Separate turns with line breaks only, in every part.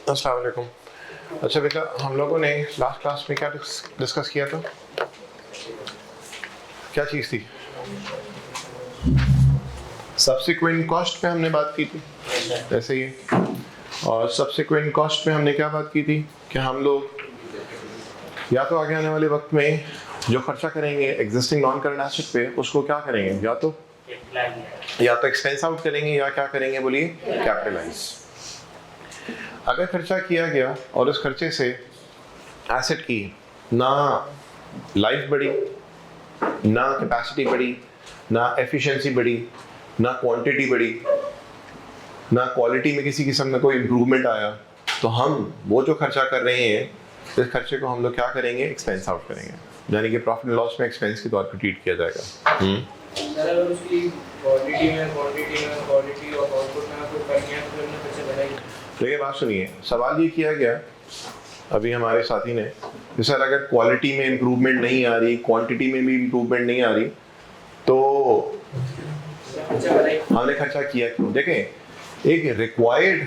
अस्सलाम वालेकुम। अच्छा बेटा, हम लोगों ने लास्ट क्लास में क्या डिस्कस किया था? क्या चीज़ थी? सब्सिक्वेंट कॉस्ट पे हमने बात की थी, ऐसे ही। और सब्सिक्वेंट कॉस्ट पे हमने क्या बात की थी कि हम लोग या तो आगे आने वाले वक्त में जो खर्चा करेंगे एग्जिस्टिंग नॉन करंट एसेट पे, उसको क्या करेंगे, या तो एक्सपेंस आउट करेंगे या क्या करेंगे, बोलिए, कैपिटलाइज। अगर खर्चा किया गया और उस खर्चे से एसेट की ना लाइफ बढ़ी, ना कैपेसिटी बढ़ी, ना एफिशिएंसी बढ़ी, ना क्वांटिटी बढ़ी, ना क्वालिटी में किसी किस्म का कोई इम्प्रूवमेंट आया, तो हम वो जो खर्चा कर रहे हैं इस खर्चे को हम लोग क्या करेंगे, एक्सपेंस आउट करेंगे, यानी कि प्रॉफिट एंड लॉस में एक्सपेंस के तौर पर ट्रीट किया जाएगा।
सर अगर उसकी क्वांटिटी में क्वालिटी और आउटपुट में कोई कमी है तो फिर हमने कैसे बनाई?
देखिए बात सुनिए, सवाल ये किया गया अभी हमारे साथी ने कि सर अगर क्वालिटी में इम्प्रूवमेंट नहीं आ रही, क्वांटिटी में भी इम्प्रूवमेंट नहीं आ रही, तो हमने खर्चा किया क्यों? देखें, एक रिक्वायर्ड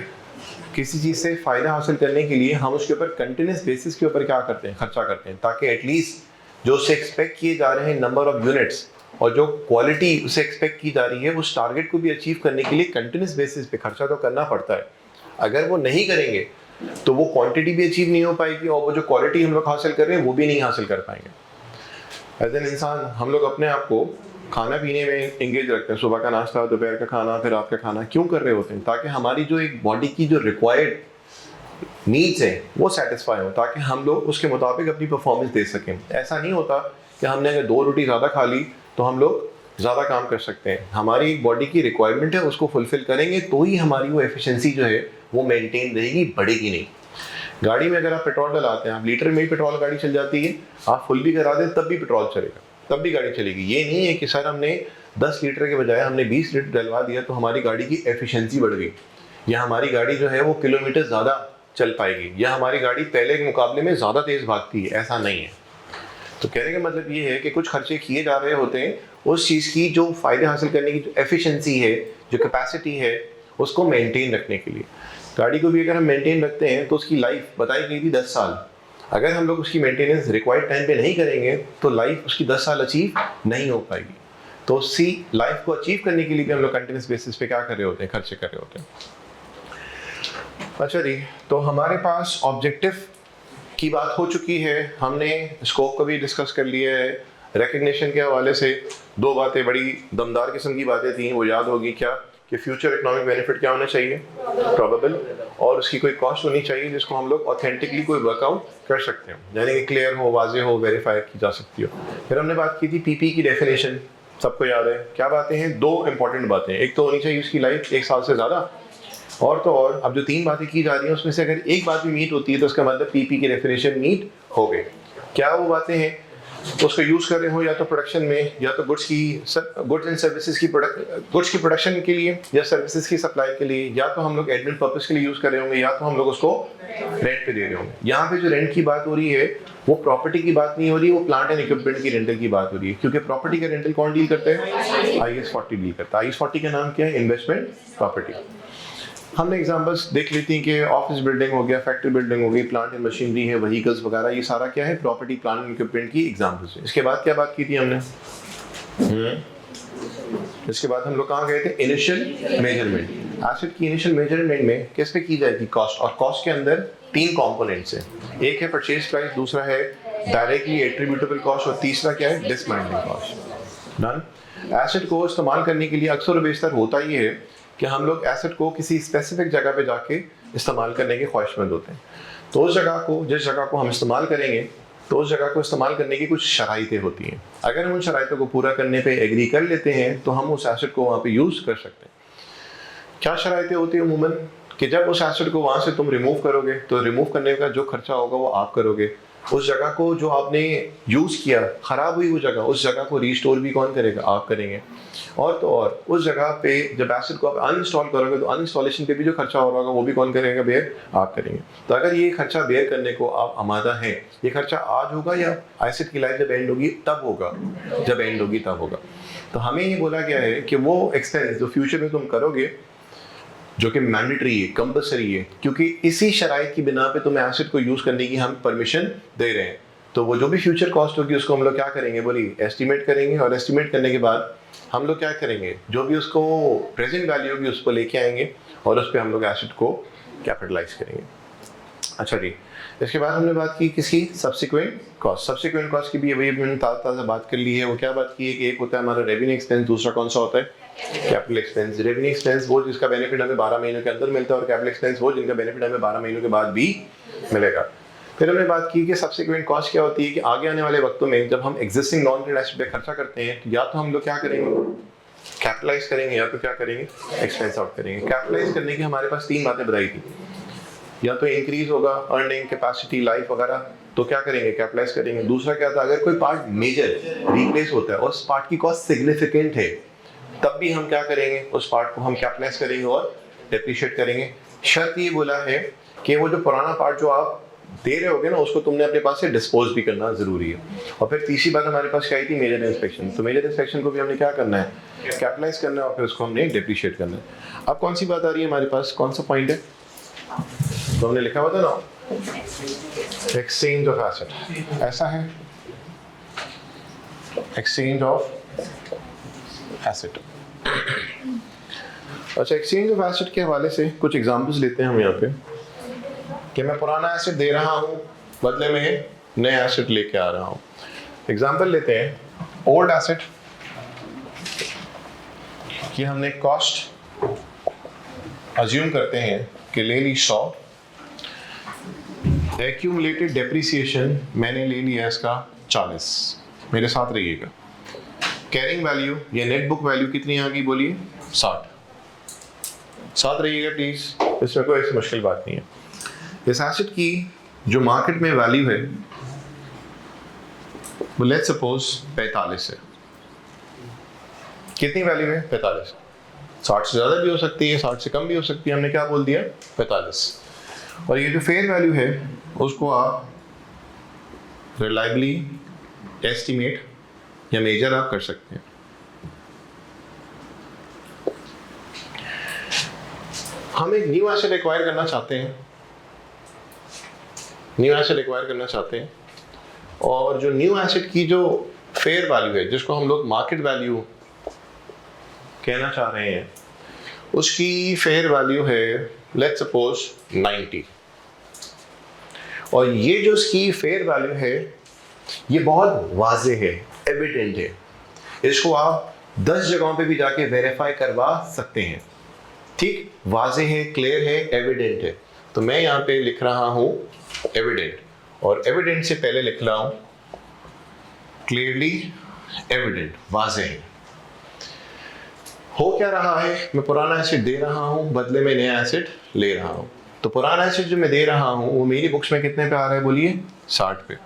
किसी चीज़ से फ़ायदा हासिल करने के लिए हम उसके ऊपर कंटिन्यूस बेसिस के ऊपर क्या करते हैं, खर्चा करते हैं, ताकि एटलीस्ट जो उससे एक्सपेक्ट किए जा रहे हैं नंबर ऑफ यूनिट्स और जो क्वालिटी उसे एक्सपेक्ट की जा रही है उस टारगेट को भी अचीव करने के लिए कंटिन्यूस बेसिस पे खर्चा तो करना पड़ता है। अगर वो नहीं करेंगे तो वो क्वांटिटी भी अचीव नहीं हो पाएगी और वो जो क्वालिटी हम लोग हासिल कर रहे हैं वो भी नहीं हासिल कर पाएंगे। एज एन इंसान हम लोग अपने आप को खाना पीने में इंगेज रखते हैं, सुबह का नाश्ता, दोपहर का खाना, फिर रात का खाना क्यों कर रहे होते हैं? ताकि हमारी जो एक बॉडी की जो रिक्वायर्ड नीड्स हैं वो सेटिस्फाई हो, ताकि हम लोग उसके मुताबिक अपनी परफॉर्मेंस दे सकें। ऐसा नहीं होता कि हमने अगर 2 रोटी ज़्यादा खा ली तो हम लोग ज़्यादा काम कर सकते हैं। हमारी बॉडी की रिक्वायरमेंट है, उसको फुलफिल करेंगे तो ही हमारी वो एफिशिएंसी जो है वो मेंटेन रहेगी, बढ़ेगी नहीं। गाड़ी में अगर आप पेट्रोल डलाते हैं, आप लीटर में ही पेट्रोल गाड़ी चल जाती है, आप फुल भी करा दें तब भी पेट्रोल चलेगा, तब भी गाड़ी चलेगी। ये नहीं है कि सर हमने 10 लीटर के बजाय हमने 20 लीटर डलवा दिया तो हमारी गाड़ी की एफिशिएंसी बढ़ गई, या हमारी गाड़ी जो है वो किलोमीटर ज़्यादा चल पाएगी, या हमारी गाड़ी पहले के मुकाबले में ज़्यादा तेज़ भागती है। ऐसा नहीं है। तो कहने का मतलब ये है कि कुछ खर्चे किए जा रहे होते हैं उस चीज़ की जो फ़ायदे हासिल करने की जो एफिशिएंसी है, जो कैपेसिटी है, उसको मेंटेन रखने के लिए। गाड़ी को भी अगर हम मेंटेन रखते हैं तो उसकी लाइफ बताई गई थी 10 साल। अगर हम लोग उसकी मेंटेनेंस रिक्वायर्ड टाइम पे नहीं करेंगे तो लाइफ उसकी 10 साल अचीव नहीं हो पाएगी। तो उसी लाइफ को अचीव करने के लिए भी हम लोग कंटिन्यूस बेसिस पे क्या कर रहे होते हैं, खर्चे कर रहे होते हैं। अच्छा जी, तो हमारे पास ऑब्जेक्टिव की बात हो चुकी है, हमने स्कोप को भी डिस्कस कर लिया है। रिकग्निशन के हवाले से 2 बातें बड़ी दमदार किस्म की बातें थी, वो याद होगी क्या, कि फ्यूचर इकोनॉमिक बेनिफिट क्या होना चाहिए, प्रोबेबल, और उसकी कोई कॉस्ट होनी चाहिए जिसको हम लोग ऑथेंटिकली कोई वर्कआउट कर सकते हैं, यानी कि क्लियर हो, वाजे हो, वेरीफाई की जा सकती हो। फिर हमने बात की थी पीपी की डेफिनेशन, सबको याद है क्या बातें हैं? 2 इंपॉर्टेंट बातें, एक तो होनी चाहिए उसकी लाइफ 1 साल से ज़्यादा, और तो और अब जो 3 बातें की जा रही हैं उसमें से अगर एक बात भी मीट होती है तो उसका मतलब पीपी की डेफिनेशन मीट हो गई। क्या वो बातें हैं? उसको यूज़ कर रहे हो या तो प्रोडक्शन में, या तो गुड्स एंड सर्विसेज की गुड्स की प्रोडक्शन के लिए या सर्विसेज की सप्लाई के लिए, या तो हम लोग एडमिन पर्पस के लिए यूज़ कर रहे होंगे, या तो हम लोग उसको रेंट पे दे रहे होंगे। यहाँ पे जो रेंट की बात हो रही है वो प्रॉपर्टी की बात नहीं हो रही, वो प्लांट एंड इक्विपमेंट की रेंटल की बात हो रही है, क्योंकि प्रॉपर्टी का रेंटल कौन डील करता है? IAS 40 डील करता है। IAS 40 का नाम क्या है? Investment property. हमने एग्जांपल्स देख लेती हैं कि ऑफिस बिल्डिंग हो गया, फैक्ट्री बिल्डिंग हो गई, प्लांट एंड मशीनरी है, व्हीकल्स वगैरह, ये सारा क्या है? प्रॉपर्टी, प्लांट एंड इक्विपमेंट की एग्जांपल्स है। इसके बाद क्या बात की थी हमने? इसके बाद हम लोग कहाँ गए थे? Initial measurement. एसेट की इनिशियल मेजरमेंट में किस पे की जाएगी? कॉस्ट। और कॉस्ट के अंदर 3 कंपोनेंट्स हैं, एक है परचेज प्राइस, दूसरा है डायरेक्टली एट्रीब्यूटेबल कॉस्ट, और तीसरा क्या है? Dismantling cost. डन। एसेट को इस्तेमाल करने के लिए अक्सर बेशतर होता ये है कि हम लोग एसेट को किसी स्पेसिफिक जगह पे जाके इस्तेमाल करने के ख्वाहिशमंद होते हैं। तो उस जगह को, जिस जगह को हम इस्तेमाल करेंगे, तो उस जगह को इस्तेमाल करने की कुछ शराइतें होती हैं। अगर हम उन शराइतों को पूरा करने पे एग्री कर लेते हैं तो हम उस एसेट को वहाँ पे यूज़ कर सकते हैं। क्या शराइतें होती हैं अमूमन? कि जब उस एसेट को वहाँ से तुम रिमूव करोगे तो रिमूव करने का जो खर्चा होगा वो आप करोगे, उस जगह को जो आपने यूज़ किया, ख़राब हुई वो जगह, उस जगह को रीस्टोर भी कौन करेगा? आप करेंगे। और तो और उस जगह पे जब एसिड को आप अनइंस्टॉल करोगे तो अनइंस्टॉलेशन पे भी जो खर्चा हो रहा होगा वो भी कौन करेगा? बेयर आप करेंगे। तो अगर ये खर्चा बेयर करने को आप आमादा हैं, ये खर्चा आज होगा या एसिड की लाइफ जब एंड होगी तब होगा? जब एंड होगी तब होगा। तो हमें ये बोला गया है कि वो एक्सपेंस जो फ्यूचर में तुम करोगे, जो कि मैंडेटरी है, कंपल्सरी है, क्योंकि इसी शराइत की बिना पे तुम्हें एसिड को यूज़ करने की हम परमिशन दे रहे हैं, तो वो जो भी फ्यूचर कॉस्ट होगी उसको हम लोग क्या करेंगे? बोलिए, एस्टिमेट करेंगे। और एस्टिमेट करने के बाद हम लोग क्या करेंगे? जो भी उसको प्रेजेंट वैल्यू होगी उसको लेके आएंगे और उस पर हम लोग एसिड को कैपिटलाइज करेंगे। अच्छा जी, इसके बाद हमने बात की किसकी? Subsequent cost. सब्सिक्वेंट कॉस्ट की भी वही मैंने ताज़ा बात कर ली है। वो क्या बात की है कि एक होता है हमारा रेवेन्यू एक्सपेंस, दूसरा कौन सा होता है? Capital expense. रेवेन्यू एक्सपेंस वो जिसका बेनिफिट हमें 12 महीनों के अंदर मिलता है, और कैपिटल एक्सपेंस वो जिनका बेनिफिट हमें 12 महीनों के बाद भी मिलेगा। फिर हमने बात की कि सब्सिक्वेंट कॉस्ट क्या होती है कि आगे आने वाले वक्तों में जब हम एग्जिस्टिंग नॉन करेंट एसेट पे खर्चा करते हैं, या तो हम लोग क्या करेंगे? कैपिटलाइज करेंगे, या तो क्या करेंगे? एक्सपेंस आउट करेंगे। कैपिटलाइज करने की हमारे पास 3 बातें बताई थी। या तो इंक्रीज होगा अर्निंग कैपेसिटी, लाइफ वगैरह, तो क्या करेंगे? कैपिटलाइज करेंगे। दूसरा क्या था? अगर कोई पार्ट मेजर रिप्लेस होता है और उस पार्ट की कॉस्ट सिग्निफिकेंट है, तब भी हम क्या करेंगे? उस पार्ट को हम कैपिटलाइज करेंगे और डेप्रिशिएट करेंगे। शर्त ये बोला है कि वो जो पुराना पार्ट जो आप दे रहे होगे ना, उसको तुमने अपने पास से डिस्पोज भी करना जरूरी है। और फिर तीसरी बात हमारे पास क्या आई थी? Major inspection. तो मेजर इंस्पेक्शन को भी हमने क्या करना है? कैपिटलाइज करना है और फिर उसको हमने डेप्रिशिएट करना है। अब कौन सी बात आ रही है हमारे पास? कौन सा पॉइंट है? तो हमने लिखा हुआ था ना, एक्सचेंज ऑफ एसेट। ऐसा है, एक्सचेंज ऑफ एसेट। अच्छा, एक्सचेंज ऑफ एसेट के हवाले से कुछ एग्जांपल्स लेते हैं हम यहाँ पे कि मैं पुराना एसेट दे रहा हूँ, बदले में नया एसेट लेके आ रहा हूँ। एग्जांपल लेते हैं ओल्ड एसेट कि हमने कॉस्ट अज्यूम करते हैं कि ले ली 100, एक्यूमुलेटेड डेप्रिसिएशन मैंने ले लिया इसका 40। मेरे साथ रहिएगा। कैरिंग वैल्यू या नेट बुक वैल्यू कितनी आ गई? बोलिए 60। साथ रहिएगा प्लीज, इसमें कोई ऐसी मुश्किल बात नहीं है। इस एसेट की जो मार्केट में वैल्यू है वो लेट्स सपोज 45 है। कितनी वैल्यू है? 45। 60 से ज़्यादा भी हो सकती है, 60 से कम भी हो सकती है। हमने क्या बोल दिया? 45। और ये जो फेयर वैल्यू है उसको आप रिलायबली एस्टिमेट या मेजर आप कर सकते हैं। हम एक न्यू एसेट एक्वायर करना चाहते हैं, न्यू एसेट एक्वायर करना चाहते हैं, और जो न्यू एसेट की जो फेयर वैल्यू है, जिसको हम लोग मार्केट वैल्यू कहना चाह रहे हैं, उसकी फेयर वैल्यू है लेट्स सपोज 90। और ये जो इसकी फेयर वैल्यू है ये बहुत वाज़ेह है, एविडेंट है। इसको आप 10 जगहों पे भी जाके वेरीफाई करवा सकते हैं। ठीक, वाज़ेह है, क्लियर है, एविडेंट है। तो मैं यहाँ पे लिख रहा हूँ एविडेंट, और एविडेंट से पहले लिख रहा हूँ क्लियरली एविडेंट, वाज़ेह है। हो क्या रहा है? मैं पुराना एसेट दे रहा हूँ, बदले में नया एसेट ले रहा हूँ। तो पुराना एसेट जो मैं दे रहा हूँ वो मेरी बुक्स में कितने पे आ रहा है? बोलिए 60 पे।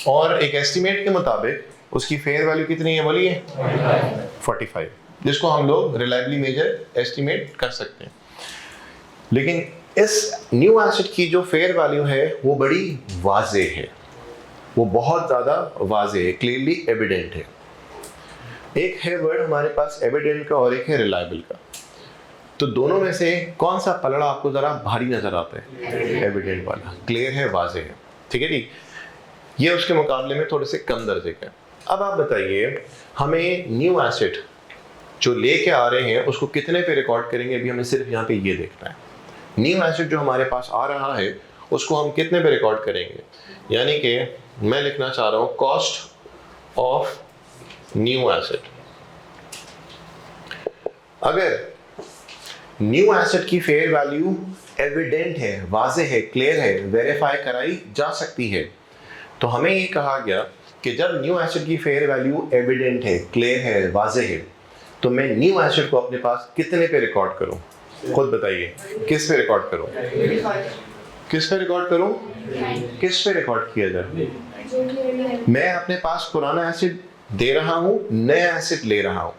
और एक एस्टिमेट के मुताबिक उसकी फेयर वैल्यू कितनी है? बोलिए 45, जिसको हम लोग रिलायबली मेजर एस्टिमेट कर सकते हैं। लेकिन इस न्यू एसेट की जो फेयर वैल्यू है वो बड़ी वाज़ेह है, वो बहुत ज़्यादा वाज़ेह है, क्लियरली एविडेंट है। एक है वर्ड हमारे पास एविडेंट का और एक है रिलायबल का। तो दोनों में से कौन सा पलड़ा आपको ज़रा भारी नज़र आता है? एविडेंट वाला, क्लियर है, वाज़ेह है। ठीक है जी, ये उसके मुकाबले में थोड़े से कम दर्जे का है। अब आप बताइए, हमें न्यू एसेट जो लेके आ रहे हैं उसको कितने पे रिकॉर्ड करेंगे? अभी हमें सिर्फ यहाँ पे ये देखना है। न्यू एसेट जो हमारे पास आ रहा है उसको हम कितने पे रिकॉर्ड करेंगे? यानी कि मैं लिखना चाह रहा हूँ कॉस्ट ऑफ न्यू एसेट। अगर न्यू एसेट की फेयर वैल्यू एविडेंट है, वाज़ेह है, क्लियर है, वेरीफाई कराई जा सकती है, तो हमें ये कहा गया कि जब न्यू एसेट की फेयर वैल्यू एविडेंट है, क्लियर है, वाज़ेह है, तो मैं न्यू एसेट को अपने पास कितने पे रिकॉर्ड करूं? खुद बताइए, किस पे रिकॉर्ड करूं? किस पे रिकॉर्ड करूं? किस पे रिकॉर्ड किया जाए? मैं अपने पास पुराना एसेट दे रहा हूं, नया एसेट ले रहा हूं।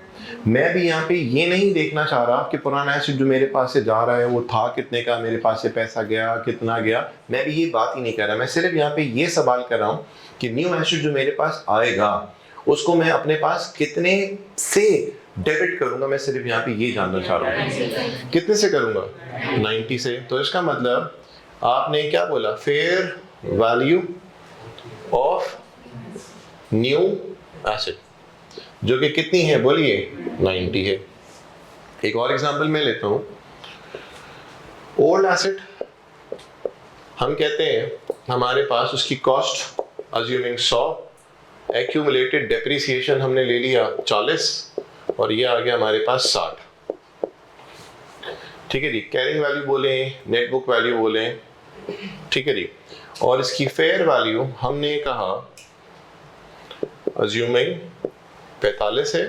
मैं भी यहाँ पे ये नहीं देखना चाह रहा कि पुराना एसेट जो मेरे पास से जा रहा है वो था कितने का, मेरे पास से पैसा गया कितना गया, मैं भी ये बात ही नहीं कर रहा। मैं सिर्फ यहाँ पे ये सवाल कर रहा हूँ कि न्यू एसेट जो मेरे पास आएगा उसको मैं अपने पास कितने से डेबिट करूंगा। मैं सिर्फ यहाँ पे ये जानना चाह रहा हूँ कितने से करूंगा? 90 से। तो इसका मतलब आपने क्या बोला? Fair value of new asset जो कि कितनी है बोलिए? 90 है। एक और एग्जांपल मैं लेता हूं। ओल्ड एसेट हम कहते हैं हमारे पास उसकी कॉस्ट अज्यूमिंग 100, एक्यूमुलेटेड डेप्रिसिएशन हमने ले लिया 40 और ये आ गया हमारे पास 60। ठीक है जी। कैरिंग वैल्यू बोले, नेट बुक वैल्यू बोले, ठीक है जी। और इसकी फेयर वैल्यू हमने कहा अज्यूमिंग 45 है।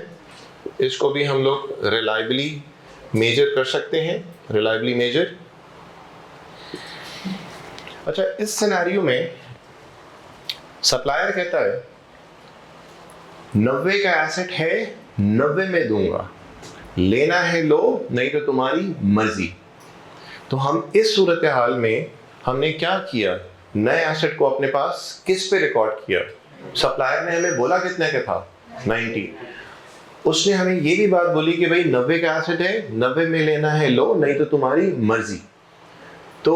इसको भी हम लोग रिलायबली मेजर कर सकते हैं, रिलायबली मेजर। अच्छा, इस सिनेरियो में सप्लायर कहता है 90 का एसेट है, 90 में दूंगा, लेना है लो नहीं तो तुम्हारी मर्जी। तो हम इस सूरत हाल में हमने क्या किया? नए एसेट को अपने पास किस पे रिकॉर्ड किया? सप्लायर ने हमें बोला कितने का था? 90। उसने हमें ये भी बात बोली कि भाई 90 का एसेट है, 90 में लेना है लो नहीं तो तुम्हारी मर्जी। तो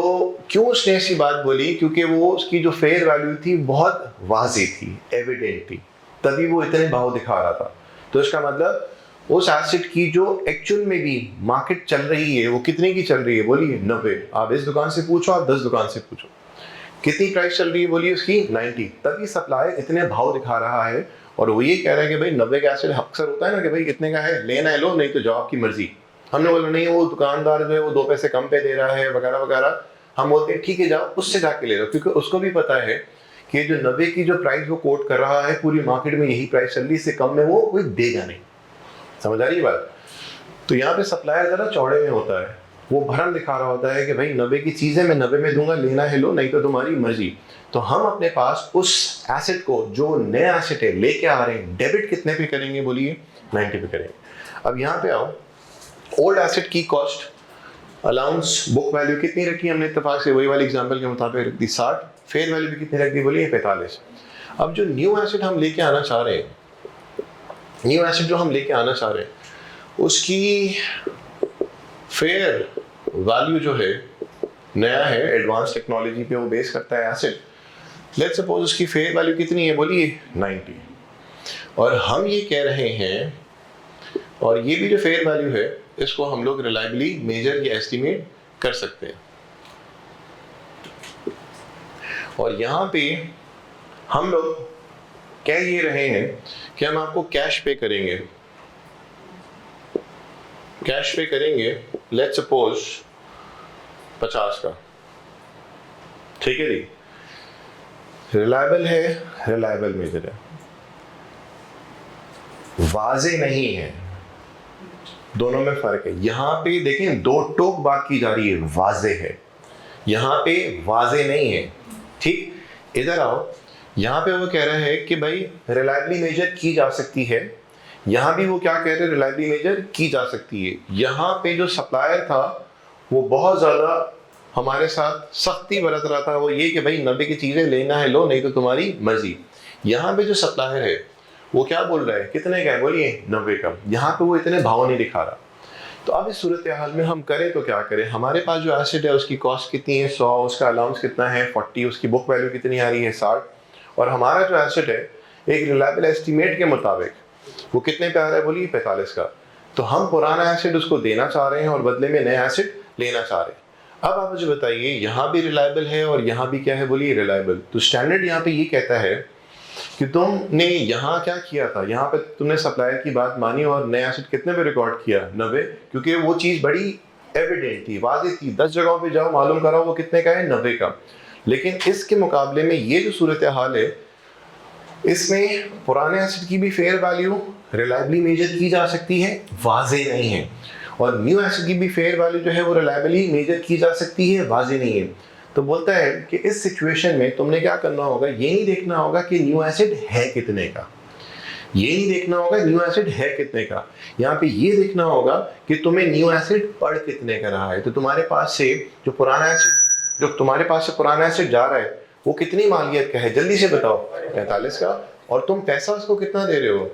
क्यों उसने ऐसी बात बोली? क्योंकि वो उसकी जो फेयर वैल्यू थी बहुत वाज़ेह थी, एविडेंट थी, तभी वो इतने भाव दिखा रहा था। तो इसका मतलब उस एसेट की जो एक्चुअल में भी मार्केट चल रही है वो कितने की चल रही है बोलिए? 90। आप इस दुकान से पूछो, आप 10 दुकान से पूछो, कितनी प्राइस चल रही है बोलिए उसकी? 90। तभी सप्लायर इतने भाव दिखा रहा है और वो ये कह रहा है कि भाई 90 का एसेट अक्सर होता है ना कि भाई कितने का है, लेना है लो नहीं तो जाओ, आपकी मर्जी। हमने बोला नहीं, वो दुकानदार जो है वो 2 पैसे कम पे दे रहा है वगैरह वगैरह। हम बोलते हैं ठीक है जाओ उससे जाके ले लो, क्योंकि उसको भी पता है कि जो 90 की जो प्राइस वो कोट कर रहा है पूरी मार्केट में यही प्राइस चल रही, इससे कम में वो कोई देगा नहीं। समझ आ रही है बात? तो यहाँ पे सप्लायर जरा चौड़े में होता है, वो भरम दिखा रहा होता है कि भाई 90 की चीज़ है, मैं 90 में दूंगा, लेना है लो नहीं तो तुम्हारी मर्जी। तो हम अपने पास उस एसेट को जो नया एसेट है लेके आ रहे हैं, डेबिट कितने पे करेंगे बोलिए? 90 पे करेंगे। अब यहाँ पे आओ, ओल्ड एसेट की कॉस्ट अलाउंस बुक वैल्यू कितनी रखी हमने इत्तेफाक से? वही वाली एग्जांपल के मुताबिक रख दी 60। फेयर वैल्यू भी कितनी रख दी बोलिए? 45। अब जो न्यू एसेट हम लेके आना चाह रहे हैं, न्यू एसेट जो हम लेके आना चाह रहे हैं उसकी फेयर वैल्यू जो है नया है, एडवांस टेक्नोलॉजी पे वो बेस करता है एसेट। लेट्स सपोज उसकी फेयर वैल्यू कितनी है बोलिए? 90। और हम ये कह रहे हैं, और ये भी जो फेयर वैल्यू है इसको हम लोग रिलायबली मेजर या एस्टिमेट कर सकते हैं। और यहाँ पे हम लोग कह ये रहे हैं कि हम आपको कैश पे करेंगे, कैश पे करेंगे लेट्स सपोज 50 का। ठीक है जी। रिलायबल है, रिलायबल मेजर है, वाजे नहीं है, दोनों में फर्क है। यहां पे देखें दो टोक बात की जा रही है, वाजे है, यहां पे वाजे नहीं है। ठीक, इधर आओ, यहां पे वो कह रहा है कि भाई रिलायबली मेजर की जा सकती है, यहां भी वो क्या कह रहे हैं? रिलायबली मेजर की जा सकती है। यहां पे जो सप्लायर था वो बहुत ज्यादा हमारे साथ सख्ती बरत रहा था, वो ये कि भाई 90 की चीजें लेना है लो नहीं तो तुम्हारी मर्जी। यहाँ पे जो सप्लायर है वो क्या बोल रहा है? कितने का है बोलिए? 90 का। यहाँ पे वो इतने भाव नहीं दिखा रहा। तो अब इस सूरत हाल में हम करें तो क्या करें? हमारे पास जो एसेट है उसकी कॉस्ट कितनी है? 100, उसका अलाउंस कितना है? 40, उसकी बुक वैल्यू कितनी आ रही है? 60। और हमारा जो एसेट है एक रिलायबल एस्टिमेट के मुताबिक वो कितने पे आ रहा है बोलिए? 45 का। तो हम पुराना एसेट उसको देना चाह रहे हैं और बदले में नया एसेट लेना चाह रहे हैं। अब आप मुझे बताइए, यहाँ भी रिलायबल है और यहाँ भी क्या है बोलिए? रिलायबल। तो स्टैंडर्ड यहाँ पे ये कहता है कि तुमने यहाँ क्या किया था, यहाँ पे तुमने सप्लायर की बात मानी और नया एसेट कितने पे रिकॉर्ड किया? 90, क्योंकि वो चीज़ बड़ी एविडेंट थी, वाज़ेह थी। 10 जगहों पे जाओ मालूम कराओ वो कितने का है? 90 का। लेकिन इसके मुकाबले में ये जो सूरत हाल है इसमें पुराने एसेट की भी फेयर वैल्यू रिलायबली मेजर की जा सकती है, वाज़ेह नहीं है, और न्यू एसेट की भी फेयर वैल्यू जो है वो रिलायबली मेजर की जा सकती है, वाज़ेह नहीं है। तो बोलता है कि इस सिचुएशन में तुमने क्या करना होगा, ये नहीं देखना होगा कि न्यू एसिड है कितने का, ये नहीं देखना होगा न्यू एसिड है कितने का, यहाँ पे ये देखना होगा कि तुम्हें न्यू एसिड पड़ कितने का रहा है। तो तुम्हारे पास से जो पुराना एसिड जा रहा है वो कितनी मालियत का है, जल्दी से बताओ, 45 का, और तुम पैसा उसको कितना दे रहे हो,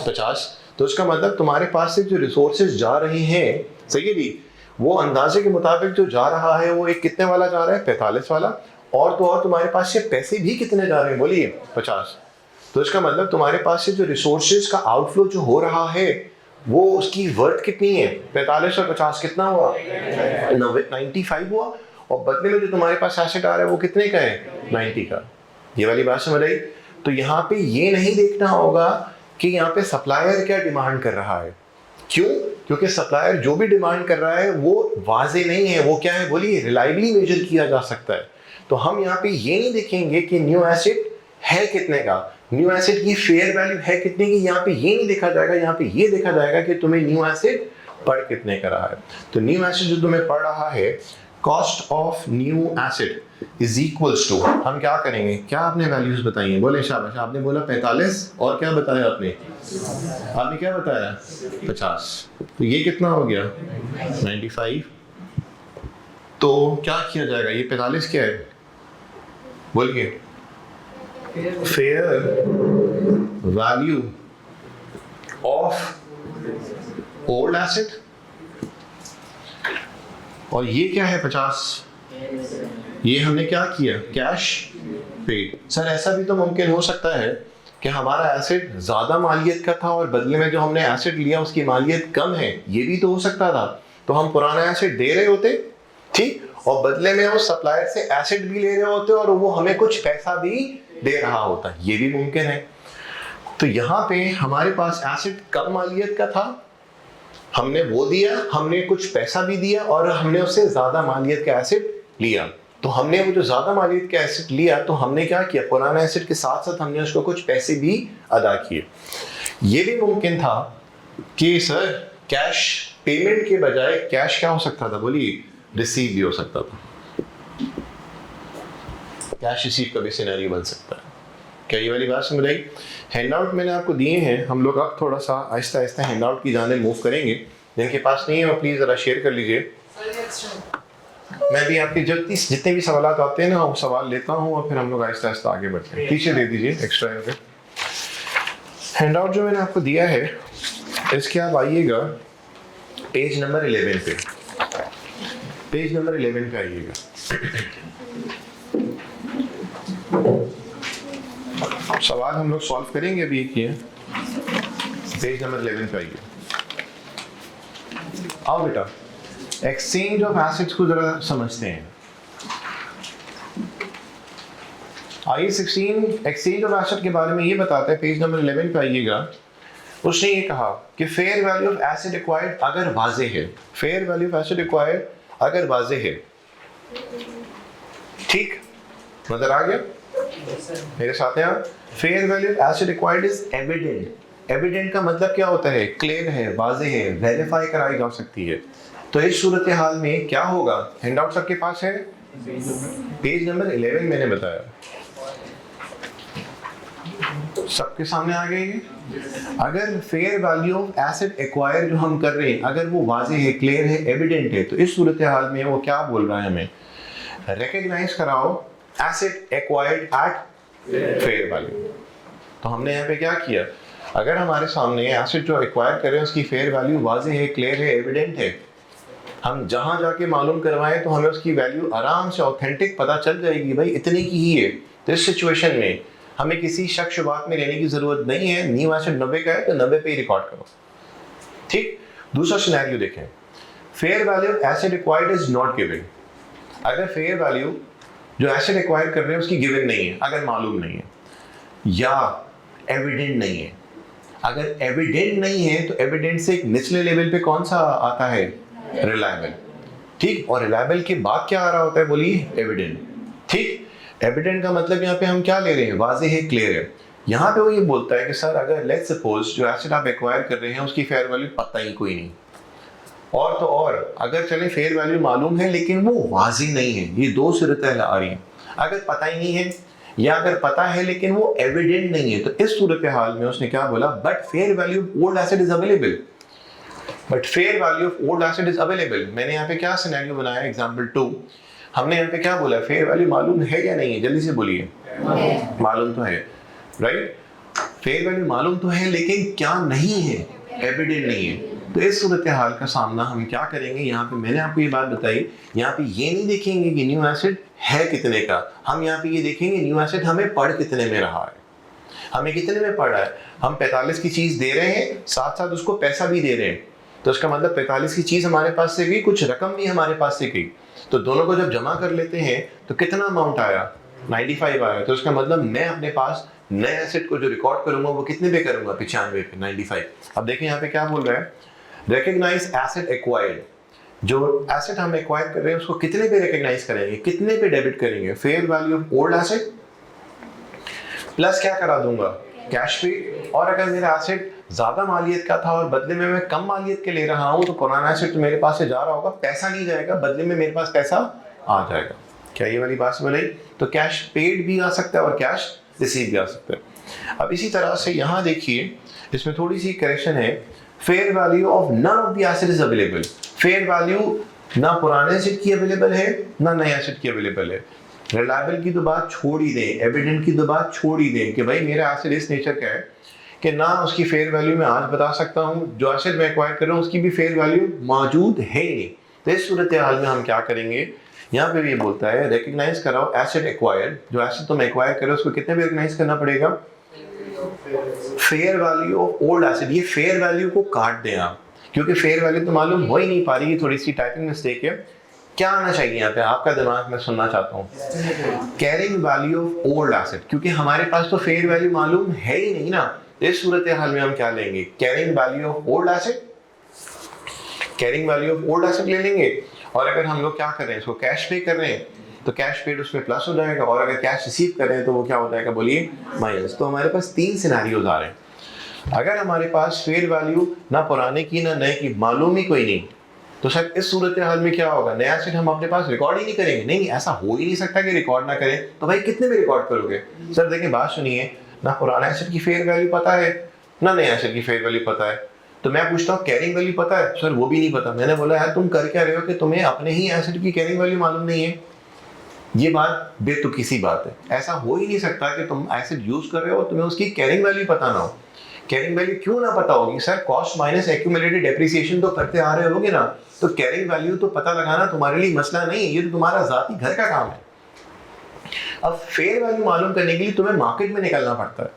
50। तो इसका मतलब तुम्हारे पास से जो रिसोर्सेज जा रहे हैं, सही है जी, वो अंदाजे के मुताबिक जो जा रहा है वो एक कितने वाला जा रहा है, 45 वाला, और तो और तुम्हारे पास से पैसे भी कितने जा रहे हैं, बोलिए 50। तो इसका मतलब तुम्हारे पास से जो रिसोर्सेज का आउटफ्लो जो हो रहा है वो उसकी वर्थ कितनी है, 45 और 50 कितना हुआ, 95 हुआ, और बदले में जो तुम्हारे पास एसेट आ रहा है वो कितने का है, 90 का। ये वाली बात समझ आई। तो यहाँ पे ये नहीं देखना होगा कि यहाँ पे सप्लायर क्या डिमांड कर रहा है, क्यों, क्योंकि सप्लायर जो भी डिमांड कर रहा है वो वाजे नहीं है, वो क्या है, बोलिए, रिलायबली मेजर किया जा सकता है। तो हम यहाँ पे ये नहीं देखेंगे कि न्यू एसिड है कितने का, न्यू एसिड की फेयर वैल्यू है कितने की, यहाँ पे ये नहीं देखा जाएगा, यहाँ पे ये देखा जाएगा कि तुम्हें न्यू एसिड पड़ कितने का रहा है। तो न्यू एसिड जो तुम्हें पड़ रहा है, cost of new asset is equals to, हम क्या करेंगे, क्या आपने वैल्यूज बताई हैं, बोले शाबाश, आपने बोला 45 और क्या बताया आपने क्या बताया, 50। तो ये कितना हो गया, 95। तो क्या किया जाएगा, ये 45 क्या है, बोलिए, fair value of old acid, और ये क्या है 50, ये हमने क्या किया, कैश पेड। सर ऐसा भी तो मुमकिन हो सकता है कि हमारा एसिड ज्यादा मालियत का था और बदले में जो हमने एसिड लिया उसकी मालियत कम है, ये भी तो हो सकता था। तो हम पुराना एसिड दे रहे होते, ठीक, और बदले में उस सप्लायर से एसिड भी ले रहे होते और वो हमें कुछ पैसा भी दे रहा होता, ये भी मुमकिन है। तो यहाँ पे हमारे पास एसिड कम मालियत का था, हमने वो दिया, हमने कुछ पैसा भी दिया और हमने उससे ज्यादा मालियत का एसिड लिया। तो हमने वो जो ज्यादा मालियत का एसिड लिया तो हमने क्या किया, पुराना एसिड के साथ साथ हमने उसको कुछ पैसे भी अदा किए। ये भी मुमकिन था कि सर कैश पेमेंट के बजाय कैश क्या हो सकता था, बोलिए, रिसीव भी हो सकता था, कैश रिसीव का भी सिनेरियो बन सकता है। क्या ये वाली बात समझ आई। हैंडआउट मैंने आपको दिए हैं, हम लोग अब थोड़ा सा आहिस्ता आहिस्ता हैंडआउट की जाने मूव करेंगे। जिनके पास नहीं है वो प्लीज़ ज़रा शेयर कर लीजिए। मैं भी आपके जितने भी सवाल आते हैं ना वो सवाल लेता हूँ और फिर हम लोग आहिस्ता आहिस्ता आगे बढ़ते हैं। पीछे दे दीजिए एक्स्ट्रा यहाँ पे। हैंडआउट जो मैंने आपको दिया है इसके आप आइएगा पेज नंबर 11 पे, पेज नंबर 11 पे आइएगा। सवाल हम लोग सॉल्व करेंगे अभी एक ही है, पेज नंबर 11 पे आइए। आओ बेटा, एक्सचेंज ऑफ एसेट्स को जरा समझते हैं। आइए 16 एक्सचेंज ऑफ एसेट के बारे में ये बताते हैं, पेज नंबर 11 पे आइएगा। उसने ये कहा कि fair value of asset acquired अगर वाजे है, fair value of asset acquired अगर वाजे है, ठीक, नजर आ गया मेरे साथ हैं आप। Fair value of asset acquired is evident. Evident का मतलब क्या होता है, क्लियर है, वाजे है, वेरीफाई कराई जा सकती है। तो इस सूरत हाल में क्या होगा, हैंडआउट सबके पास है, पेज नंबर 11 मैंने बताया, सबके सामने आ गई। अगर fair value of asset acquire जो हम कर रहे हैं अगर वो वाजे है, क्लियर है, एविडेंट है, तो इस सूरत हाल में वो क्या बोल रहा है, हमें रिकॉग्नाइज कराओ asset acquired at fair value. तो हमने यहाँ पे क्या किया, अगर हमारे सामने एसेट जो एक्वायर कर रहे हैं उसकी फेयर वैल्यू वाजे है, क्लियर है, एविडेंट है, हम जहां जाके मालूम करवाएं तो हमें उसकी वैल्यू आराम से ऑथेंटिक पता चल जाएगी, भाई इतने की ही है। तो इस सिचुएशन में हमें किसी शक शुबात में लेने की जरूरत नहीं है। न्यू एसेट 90 का है तो 90 पे ही रिकॉर्ड करो, ठीक। दूसरा सिनेरियो देखें, fair value of asset acquired is not given. अगर फेयर वैल्यू जो एसेट एक्वायर कर रहे हैं उसकी गिवन नहीं है, अगर मालूम नहीं है या एविडेंट नहीं है। अगर एविडेंट नहीं है तो एविडेंट से एक निचले लेवल पे कौन सा आता है, रिलायबल, ठीक। और रिलायबल के बाद क्या आ रहा होता है, बोलिए, एविडेंट, ठीक। एविडेंट का मतलब यहाँ पे हम क्या ले रहे हैं, वाजे है, क्लियर है। यहाँ पे वो ये बोलता है कि सर अगर लेट्स सपोज जो एसेट आप एक्वायर कर रहे हैं उसकी फेयर वैल्यू पता ही कोई नहीं, और तो और अगर चले फेयर वैल्यू मालूम है लेकिन वो वाज़िह नहीं है, ये दो सूरत आ रही है। अगर पता ही नहीं है या अगर पता है लेकिन वो एविडेंट नहीं है, तो इस सूरत हाल में उसने क्या बोला, but fair value of old asset is available. But fair value of old asset is available. मैंने यहाँ पे क्या सिनेरियो बनाया, एग्जांपल 2, हमने यहाँ पे क्या बोला, फेयर वैल्यू मालूम है या नहीं है, जल्दी से बोलिए। मालूम तो है, राइट। फेयर वैल्यू मालूम तो है लेकिन क्या नहीं है, एविडेंट नहीं है। तो इस सूरत हाल का सामना हम क्या करेंगे, यहाँ पे मैंने आपको ये बात बताई, यहाँ पे ये नहीं देखेंगे कि न्यू एसेट है कितने का, हम यहाँ पे ये देखेंगे न्यू एसेट हमें पढ़ कितने में रहा है, हमें कितने में पड़ रहा है। हम 45 की चीज दे रहे हैं, साथ साथ उसको पैसा भी दे रहे हैं, तो इसका मतलब 45 की चीज हमारे पास से गई, कुछ रकम भी हमारे पास से गई, तो दोनों को जब जमा कर लेते हैं तो कितना अमाउंट आया, 95 आया। तो इसका मतलब मैं अपने पास नए एसेट को जो रिकॉर्ड करूंगा वो कितने पे करूंगा, 95 पे, 95। अब देखिए यहाँ पे क्या बोल रहा है, रिकॉग्नाइज एसेट एक्वायर्ड। जो एसेट हम एक्वायर कर रहे हैं उसको कितने पे रिकॉग्नाइज करेंगे, कितने पे डेबिट करेंगे, fair value of old asset plus क्या करा दूंगा, कैश पे। और अगर मेरा एसेट ज्यादा मालियत का था और बदले में मैं कम मालियत के ले रहा हूं, तो पुराना एसेट तो मेरे पास से जा रहा होगा, पैसा नहीं जाएगा, बदले में मेरे पास पैसा आ जाएगा। क्या ये वाली बात समझ आई? तो कैश पेड भी आ सकता है और कैश रिसीव भी आ सकता है। अब इसी तरह से यहाँ देखिए, इसमें थोड़ी सी करेक्शन है, fair value of none of the asset is available. Fair value ना पुराने एसेट की अवेलेबल है ना नए एसेट की अवेलेबल है। रिलायबल की तो बात छोड़ ही दें, एविडेंट की तो बात छोड़ ही दें कि भाई मेरा एसेट इस नेचर का है कि ना उसकी फेयर वैल्यू मैं आज बता सकता हूँ, जो एसेट मैं एक्वायर कर रहा हूँ उसकी भी फेयर वैल्यू मौजूद है ही नहीं। तो इस सूरत हाल में हम क्या करेंगे, यहाँ पे भी ये बोलता है रिकॉग्नाइज कराओ एसेट एक्वायर्ड। जो एसेट तुम एक्वायर कर रहे हो उसको कितने पे रिकॉग्नाइज करना पड़ेगा, fair value of old asset. ये फेयर वैल्यू को काट दें आप, क्योंकि फेयर वैल्यू तो मालूम हो ही नहीं पा रही, थोड़ी सी टाइपिंग मिस्टेक है। क्या आना चाहिए यहाँ पे, आपका दिमाग मैं सुनना चाहता हूँ, carrying value of old asset, क्योंकि हमारे पास तो फेयर वैल्यू मालूम है ही नहीं ना। इस सूरत हाल में हम क्या लेंगे, carrying value of old asset, carrying value of old asset ले लेंगे। और अगर हम लोग क्या कर रहे हैं, इसको कैश पे कर रहे हैं, तो कैश पेड उसमें प्लस हो जाएगा, और अगर कैश रिसीव कर रहे हैं तो वो क्या हो जाएगा, बोलिए माइनस। तो हमारे पास 3 सिनेरियोज आ रहे हैं। अगर हमारे पास फेयर वैल्यू ना पुराने की ना नए की मालूम ही कोई नहीं, तो सर इस सूरत हाल में क्या होगा, नया एसेट हम अपने पास रिकॉर्ड ही नहीं करेंगे। नहीं, ऐसा हो ही नहीं सकता कि रिकॉर्ड ना करें, तो भाई कितने में रिकॉर्ड करोगे। सर देखिए बात सुनिए, ना पुराना एसेट की फेयर वैल्यू पता है ना नया एसेट की फेयर वैल्यू पता है, तो मैं पूछता हूँ कैरिंग वैल्यू पता है, सर वो भी नहीं पता। मैंने बोला यार तुम कर क्या रहे हो कि तुम्हें अपने ही एसेट की कैरिंग वैल्यू मालूम नहीं है। ये बात बेतुकी सी बात है, ऐसा हो ही नहीं सकता कि तुम एसेट यूज कर रहे हो तुम्हें उसकी कैरिंग वैल्यू पता ना हो। कैरिंग वैल्यू क्यों ना पता होगी, sir cost minus accumulated depreciation तो करते आ रहे होगे ना, तो कैरिंग वैल्यू तो पता लगाना तुम्हारे लिए मसला नहीं है, ये तो तुम्हारा जाती घर का काम है। अब फेयर वैल्यू मालूम करने के लिए तुम्हें मार्केट में निकलना पड़ता है।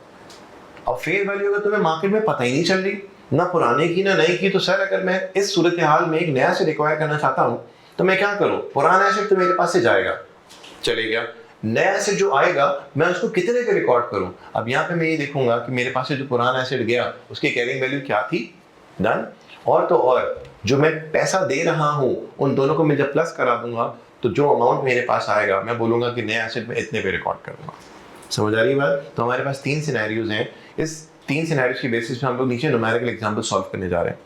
अब फेयर वैल्यू अगर तुम्हें मार्केट में पता ही नहीं चल रही, ना पुराने की ना नई की, तो सर अगर मैं इस सूरत हाल में एक नया एसेट एक्वायर करना चाहता हूं तो मैं क्या करूं, पुराना एसेट तो मेरे पास से जाएगा, चले गया, नया एसेट जो आएगा मैं उसको कितने पे रिकॉर्ड करूं। अब यहाँ पे मैं ये देखूंगा कि मेरे पास से जो पुराना एसेट गया उसकी कैरिंग वैल्यू क्या थी, डन। और तो और जो मैं पैसा दे रहा हूं उन दोनों को मैं जब प्लस करा दूंगा तो जो अमाउंट मेरे पास आएगा मैं बोलूंगा कि नया एसेट में इतने पे रिकॉर्ड करूंगा। समझ आ रही बात? तो हमारे पास 3 सिनेरियोज हैं, इस 3 सिनेरियोज की बेसिस पे हम लोग नीचे न्यूमेरिकल एग्जांपल सॉल्व करने जा रहे हैं।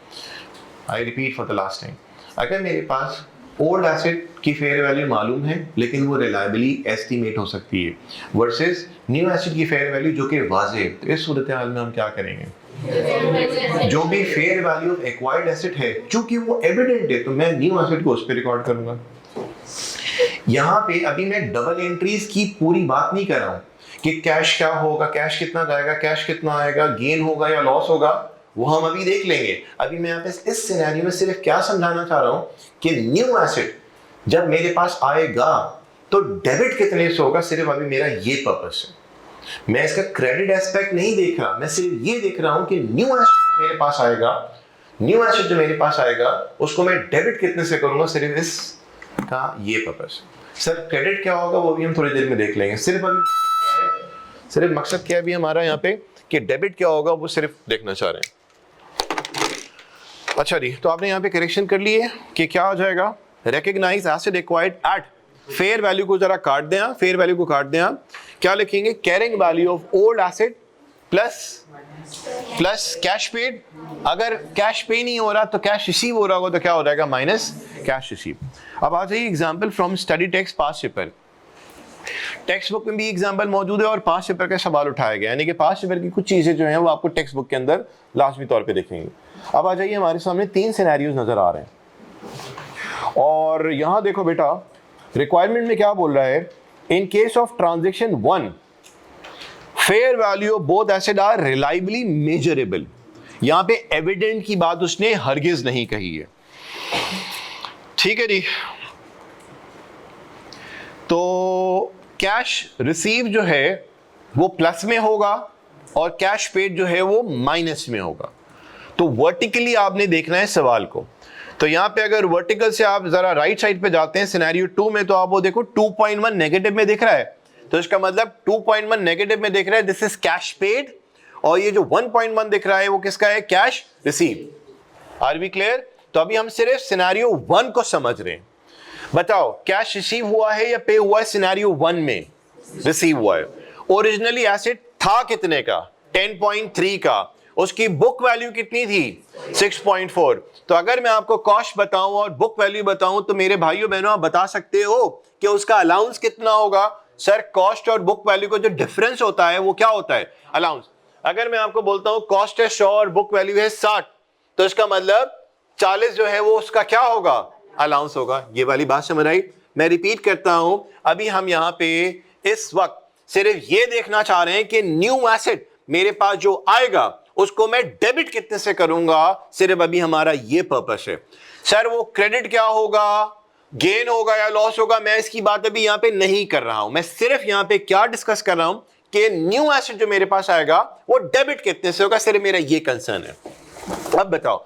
I repeat for the last time, अगर मेरे पास ओल्ड एसेट की फेयर वैल्यू मालूम है लेकिन वो रिलायबली एस्टिमेट हो सकती है, वर्सेस न्यू एसेट की फेयर वैल्यू जो कि वाज़ेह है, तो इस सूरत हाल में हम क्या करेंगे, जो भी fair value of acquired asset है चूंकि वो एविडेंट है तो मैं न्यू एसेट को उस पर रिकॉर्ड करूंगा। यहाँ पे अभी मैं डबल एंट्रीज की पूरी बात नहीं कर रहा हूँ कि कैश क्या होगा, कैश कितना जाएगा, कैश कितना आएगा, गेन होगा या लॉस होगा, वो हम अभी देख लेंगे। अभी मैं यहाँ पे इस सिनेरियो में सिर्फ क्या समझाना चाह रहा हूँ कि न्यू एसेट जब मेरे पास आएगा तो डेबिट कितने से होगा, सिर्फ अभी मेरा ये पर्पस है। मैं इसका क्रेडिट एस्पेक्ट नहीं देख रहा, मैं सिर्फ ये देख रहा हूँ कि न्यू एसेट मेरे पास आएगा, न्यू एसेट जो मेरे पास आएगा उसको मैं डेबिट कितने से करूंगा, सिर्फ इसका ये पर्पस है। सर क्रेडिट क्या होगा वो भी हम थोड़ी देर में देख लेंगे, सिर्फ अभी सिर्फ मकसद क्या है अभी हमारा यहाँ पे कि डेबिट क्या होगा वो सिर्फ देखना चाह रहे हैं। अच्छा जी, तो आपने यहाँ पे करेक्शन कर लिए कि क्या हो जाएगा, recognise asset acquired at, fair value को जरा काट दें आप, फेयर वैल्यू को काट दें आप, क्या लिखेंगे, carrying value of old asset plus plus cash paid, अगर कैश पे नहीं हो रहा तो कैश रिसीव हो रहा होगा, तो क्या हो जाएगा माइनस कैश रिसीव। अब आ जाइए example from study text past paper. Text book में भी एग्जांपल मौजूद है और पास्ट पेपर का सवाल उठाया गया, यानी कि पास्ट पेपर की कुछ चीजें जो हैं वो आपको टेक्स्ट बुक के अंदर लाजमी तौर पे देखेंगे। अब आ जाइए, हमारे सामने 3 सिनेरियोज नजर आ रहे हैं और यहां देखो बेटा, रिक्वायरमेंट में क्या बोल रहा है, in case of transaction 1 fair value of both asset are reliably measurable. यहां पे एविडेंट की बात उसने हरगिज नहीं कही है, ठीक है जी। तो कैश रिसीव जो है वो प्लस में होगा और कैश पेड जो है वो माइनस में होगा। तो वर्टिकली आपने देखना है सवाल को। तो यहां पे अगर वर्टिकल से आप जरा राइट साइड पे जाते हैं सिनेरियो 2 में, तो आप वो देखो 2.1 नेगेटिव में दिख रहा है, तो इसका मतलब 2.1 नेगेटिव में दिख रहा है, दिस इज कैश पेड, और ये जो 1.1 दिख रहा है वो किसका है, cash receive. Are we clear? तो अभी हम सिर्फ सिनेरियो 1 को समझ रहे हैं। बताओ कैश रिसीव हुआ है या पे हुआ है? सिनेरियो 1 में रिसीव हुआ है। ओरिजिनली एसेट था कितने का, 10.3 का, उसकी बुक वैल्यू कितनी थी, 6.4। तो अगर मैं आपको कॉस्ट बताऊं और बुक वैल्यू बताऊं तो मेरे भाइयों बहनों आप बता सकते हो कि उसका अलाउंस कितना होगा। सर कॉस्ट और बुक वैल्यू का जो डिफरेंस होता है वो क्या होता है, अलाउंस। अगर मैं आपको बोलता हूं कॉस्ट है 100 और बुक वैल्यू है 60, तो इसका मतलब 40 जो है वो उसका क्या होगा, अलाउंस होगा। ये वाली बात समझ आई? मैं रिपीट करता हूं, अभी हम यहां पे इस वक्त सिर्फ ये देखना चाह रहे हैं कि न्यू एसेट मेरे पास जो आएगा उसको मैं डेबिट कितने से करूंगा, सिर्फ अभी हमारा ये पर्पस है। सर वो क्रेडिट क्या होगा, गेन होगा या लॉस होगा, मैं इसकी बात अभी यहां पे नहीं कर रहा हूं। मैं सिर्फ यहां पे क्या डिस्कस कर रहा हूं कि न्यू एसेट जो मेरे पास आएगा वो डेबिट कितने से होगा, सिर्फ मेरा ये कंसर्न है। अब बताओ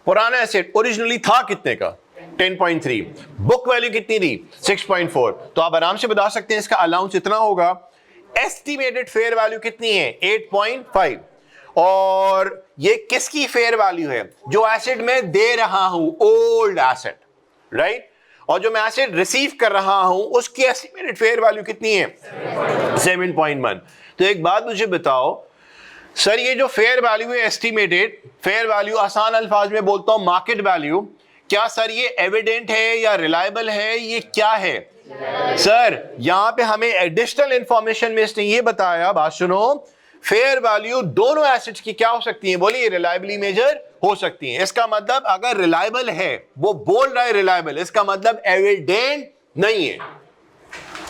पुराना एसेट ओरिजिनली था कितने का, 10.3, बुक वैल्यू कितनी थी, 6.4। तो आप आराम से बता सकते हैं इसका अलाउंस इतना होगा। एस्टिमेटेड फेयर वैल्यू कितनी है, 8.5। और ये किसकी फेयर वैल्यू है, जो एसेट मैं दे रहा हूं, ओल्ड एसेट, राइट। और जो मैं एसेट रिसीव कर रहा हूं उसकी एस्टिमेटेड फेयर वैल्यू कितनी है, 7.1। तो एक बात मुझे बताओ सर, ये जो फेयर वैल्यू है एस्टिमेटेड फेयर वैल्यू, आसान अल्फाज में बोलता हूं मार्केट वैल्यू, क्या सर ये एविडेंट है या रिलायबल है, ये क्या है? सर यहां पे हमें एडिशनल इंफॉर्मेशन में इसने ये बताया, बात सुनो, फेयर वैल्यू दोनों एसेट्स की क्या हो सकती है, बोलिए, रिलायबली मेजर हो सकती है। इसका मतलब अगर रिलायबल है, वो बोल रहा है रिलायबल, इसका मतलब एविडेंट नहीं है।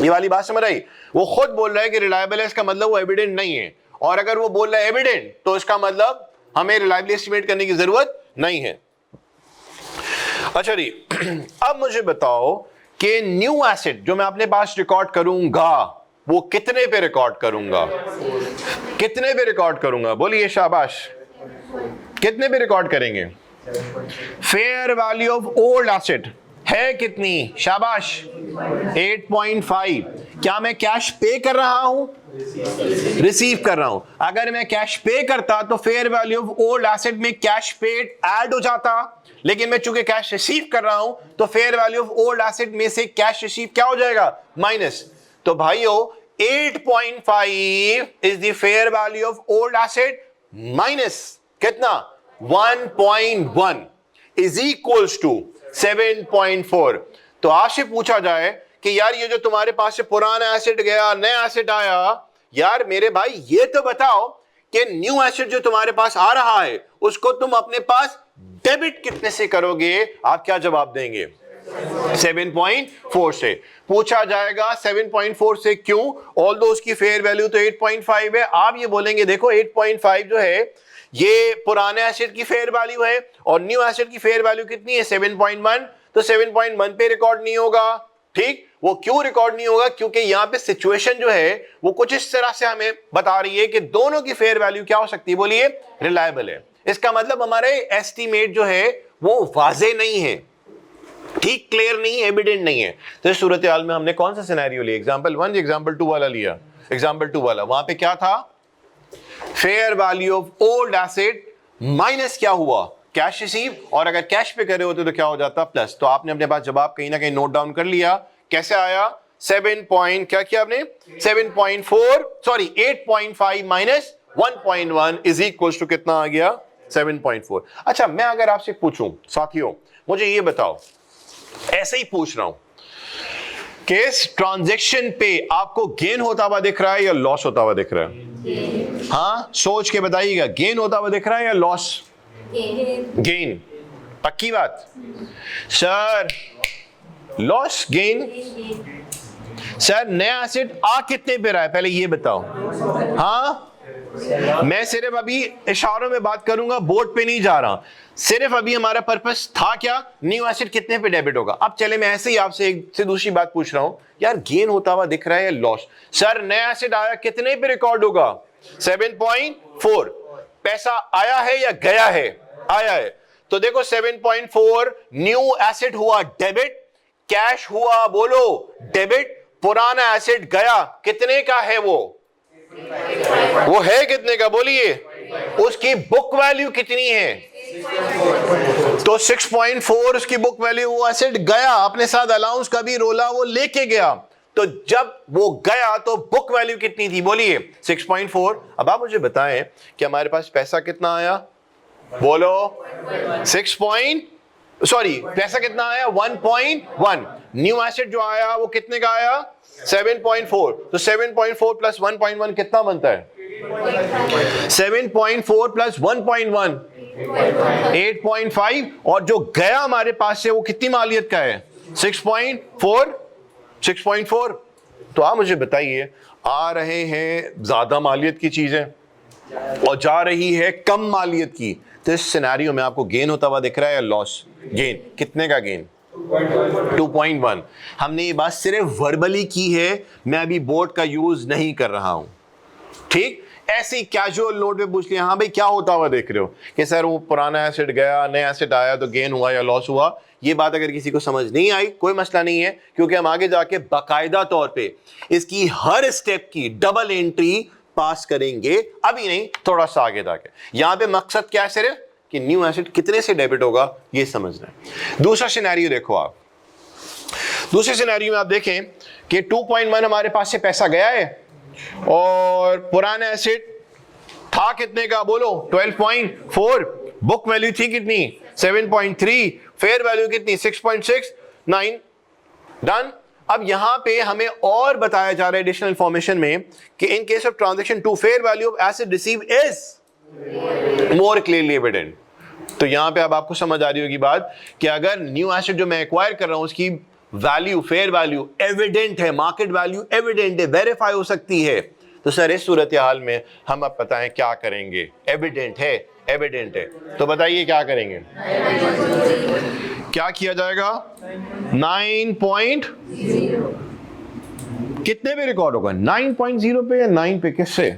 ये वाली बात समझ आई? वो खुद बोल रहा है कि रिलायबल है, इसका मतलब वो एविडेंट नहीं है। और अगर वो बोल रहा है एविडेंट, तो इसका मतलब हमें रिलायबली एस्टिमेट करने की जरूरत नहीं है। अच्छा जी, अब मुझे बताओ कि न्यू एसेट जो मैं अपने पास रिकॉर्ड करूंगा वो कितने पे रिकॉर्ड करूंगा, कितने पे रिकॉर्ड करूंगा, बोलिए शाबाश, कितने पे रिकॉर्ड करेंगे? Fair value of old asset है कितनी, शाबाश, 8.5। क्या मैं कैश पे कर रहा हूं, रिसीव कर रहा हूं? अगर मैं कैश पे करता तो fair value of old asset में कैश पेड ऐड हो जाता, लेकिन मैं चूंकि कैश रिसीव कर रहा हूं तो fair value of old asset में से कैश रिसीव क्या हो जाएगा, माइनस। तो भाइयों 8.5 is the fair value of old asset minus कितना, 1.1 इज इक्वल्स टू 7.4। तो आपसे पूछा जाए कि यार ये जो तुम्हारे पास से पुराना एसेट गया नया एसेट आया, यार मेरे भाई ये तो बताओ कि न्यू एसेट जो तुम्हारे पास आ रहा है उसको तुम अपने पास डेबिट कितने से करोगे? आप क्या जवाब देंगे? 7.4 से। पूछा जाएगा 7.4 से क्यों, ऑल्दो उसकी फेयर वैल्यू तो 8.5 है। आप ये बोलेंगे देखो 8.5 जो है ये पुराने एसेट की फेयर वैल्यू है और न्यू एसेट की फेयर वैल्यू कितनी है, 7.1। तो 7.1 पे रिकॉर्ड नहीं होगा, ठीक। वो क्यों रिकॉर्ड नहीं होगा, क्योंकि यहां पे सिचुएशन जो है वो कुछ इस तरह से हमें बता रही है कि दोनों की फेयर वैल्यू क्या हो सकती है, बोलिए, रिलायबल है। इसका मतलब हमारे एस्टीमेट जो है वो वाजे नहीं है, ठीक, क्लियर नहीं, एविडेंट नहीं है। तो इस सूरत हाल में हमने कौन सा सिनेरियो लिया, एग्जांपल 1, एग्जांपल 2 वाला लिया। एग्जांपल 2 वाला, वहां पे क्या था, fair value of old asset minus क्या हुआ, कैश रिसीव, और अगर कैश पे करे होते तो क्या हो जाता, प्लस। तो आपने अपने पास जवाब कहीं ना कहीं नोट डाउन कर लिया, कैसे आया, 7 क्या किया आपने, 7.4 sorry 8.5 minus 1.1 is equal to कितना आ गया 7.4। अच्छा, मैं अगर आपसे पूछूं साथियों, मुझे ये बताओ, ऐसे ही पूछ रहा हूं कि इस ट्रांजैक्शन पे आपको गेन होता हुआ दिख रहा है या लॉस होता हुआ दिख रहा है? हाँ, सोच के बताइएगा, गेन होता हुआ दिख रहा है या लॉस? गेन। पक्की बात? Sir loss gain? सर नया एसेट आ कितने पे रहा है पहले ये बताओ। हाँ, मैं सिर्फ अभी इशारों में बात करूंगा, बोर्ड पे नहीं जा रहा। सिर्फ अभी हमारा पर्पस था क्या, न्यू एसेट कितने पे डेबिट होगा। अब चले मैं ऐसे ही आपसे एक से दूसरी बात पूछ रहा हूं, यार गेन होता हुआ दिख रहा है या लॉस? सर नया एसेट आया कितने पे रिकॉर्ड होगा? 7.4। पैसा आया है या गया है? आया है। तो देखो 7.4 न्यू एसेट हुआ डेबिट, कैश हुआ बोलो डेबिट, पुराना एसेट गया, कितने का है वो है कितने का बोलिए? उसकी बुक वैल्यू कितनी है? तो 6.4 उसकी बुक वैल्यू, वो एसेट गया, अपने साथ अलाउंस का भी रोला वो लेके गया। तो जब वो गया तो बुक वैल्यू कितनी थी बोलिए? 6.4। अब आप मुझे बताएं कि हमारे पास पैसा कितना आया बोलो? पैसा कितना आया? 1.1। न्यू एसेट जो आया वो कितने का आया? 7.4। तो 7.4 प्लस 1.1 कितना बनता है? 7.4 प्लस 1.1 8.5। और जो गया हमारे पास से वो कितनी मालियत का है? 6.4। तो आप मुझे बताइए, आ रहे हैं ज्यादा मालियत की चीजें और जा रही है कम मालियत की, तो इस सिनेरियो में आपको गेन होता हुआ दिख रहा है या लॉस? गेन। कितने का गेन? 2.1। हमने ये बात सिर्फ वर्बली की है, मैं अभी बोर्ड का यूज नहीं कर रहा हूं। ठीक, ऐसे ही कैजुअल नोट पे पूछ लिया, हाँ भाई क्या होता हुआ देख रहे हो कि सर वो पुराना एसेट गया, नया एसेट आया, तो गेन हुआ या लॉस हुआ। ये बात अगर किसी को समझ नहीं आई कोई मसला नहीं है, क्योंकि हम आगे जाके बाकायदा तौर पे इसकी हर स्टेप की डबल एंट्री पास करेंगे, अभी नहीं, थोड़ा सा आगे जाके। यहां पे मकसद क्या है? सिर्फ कि न्यू एसेट कितने से डेबिट होगा ये समझना है। दूसरा सिनेरियो देखो आप, दूसरे सिनेरियो में आप देखें कि 2.1 हमारे पास से पैसा गया है और पुराना एसेट था कितने का बोलो? 12.4। बुक वैल्यू थी कितनी? 7.3। फेयर वैल्यू कितनी? 6.69। डन। अब यहां पे हमें और बताया जा रहा है एडिशनल इंफॉर्मेशन में कि इन case of transaction 2 fair value of asset receive is more clearly evident. तो यहां पे अब आपको समझ आ रही होगी बात कि अगर न्यू एसेट जो मैं एक्वायर कर रहा हूं उसकी वैल्यू, फेयर वैल्यू एविडेंट है, मार्केट वैल्यू एविडेंट है, वेरीफाई हो सकती है, तो सर इस सूरत हाल में हम अब बताएं क्या करेंगे? एविडेंट है, एविडेंट है, तो बताइए क्या करेंगे? क्या किया जाएगा? 9. कितने पे रिकॉर्ड होगा? 9.0 पे या 9 पे? किससे?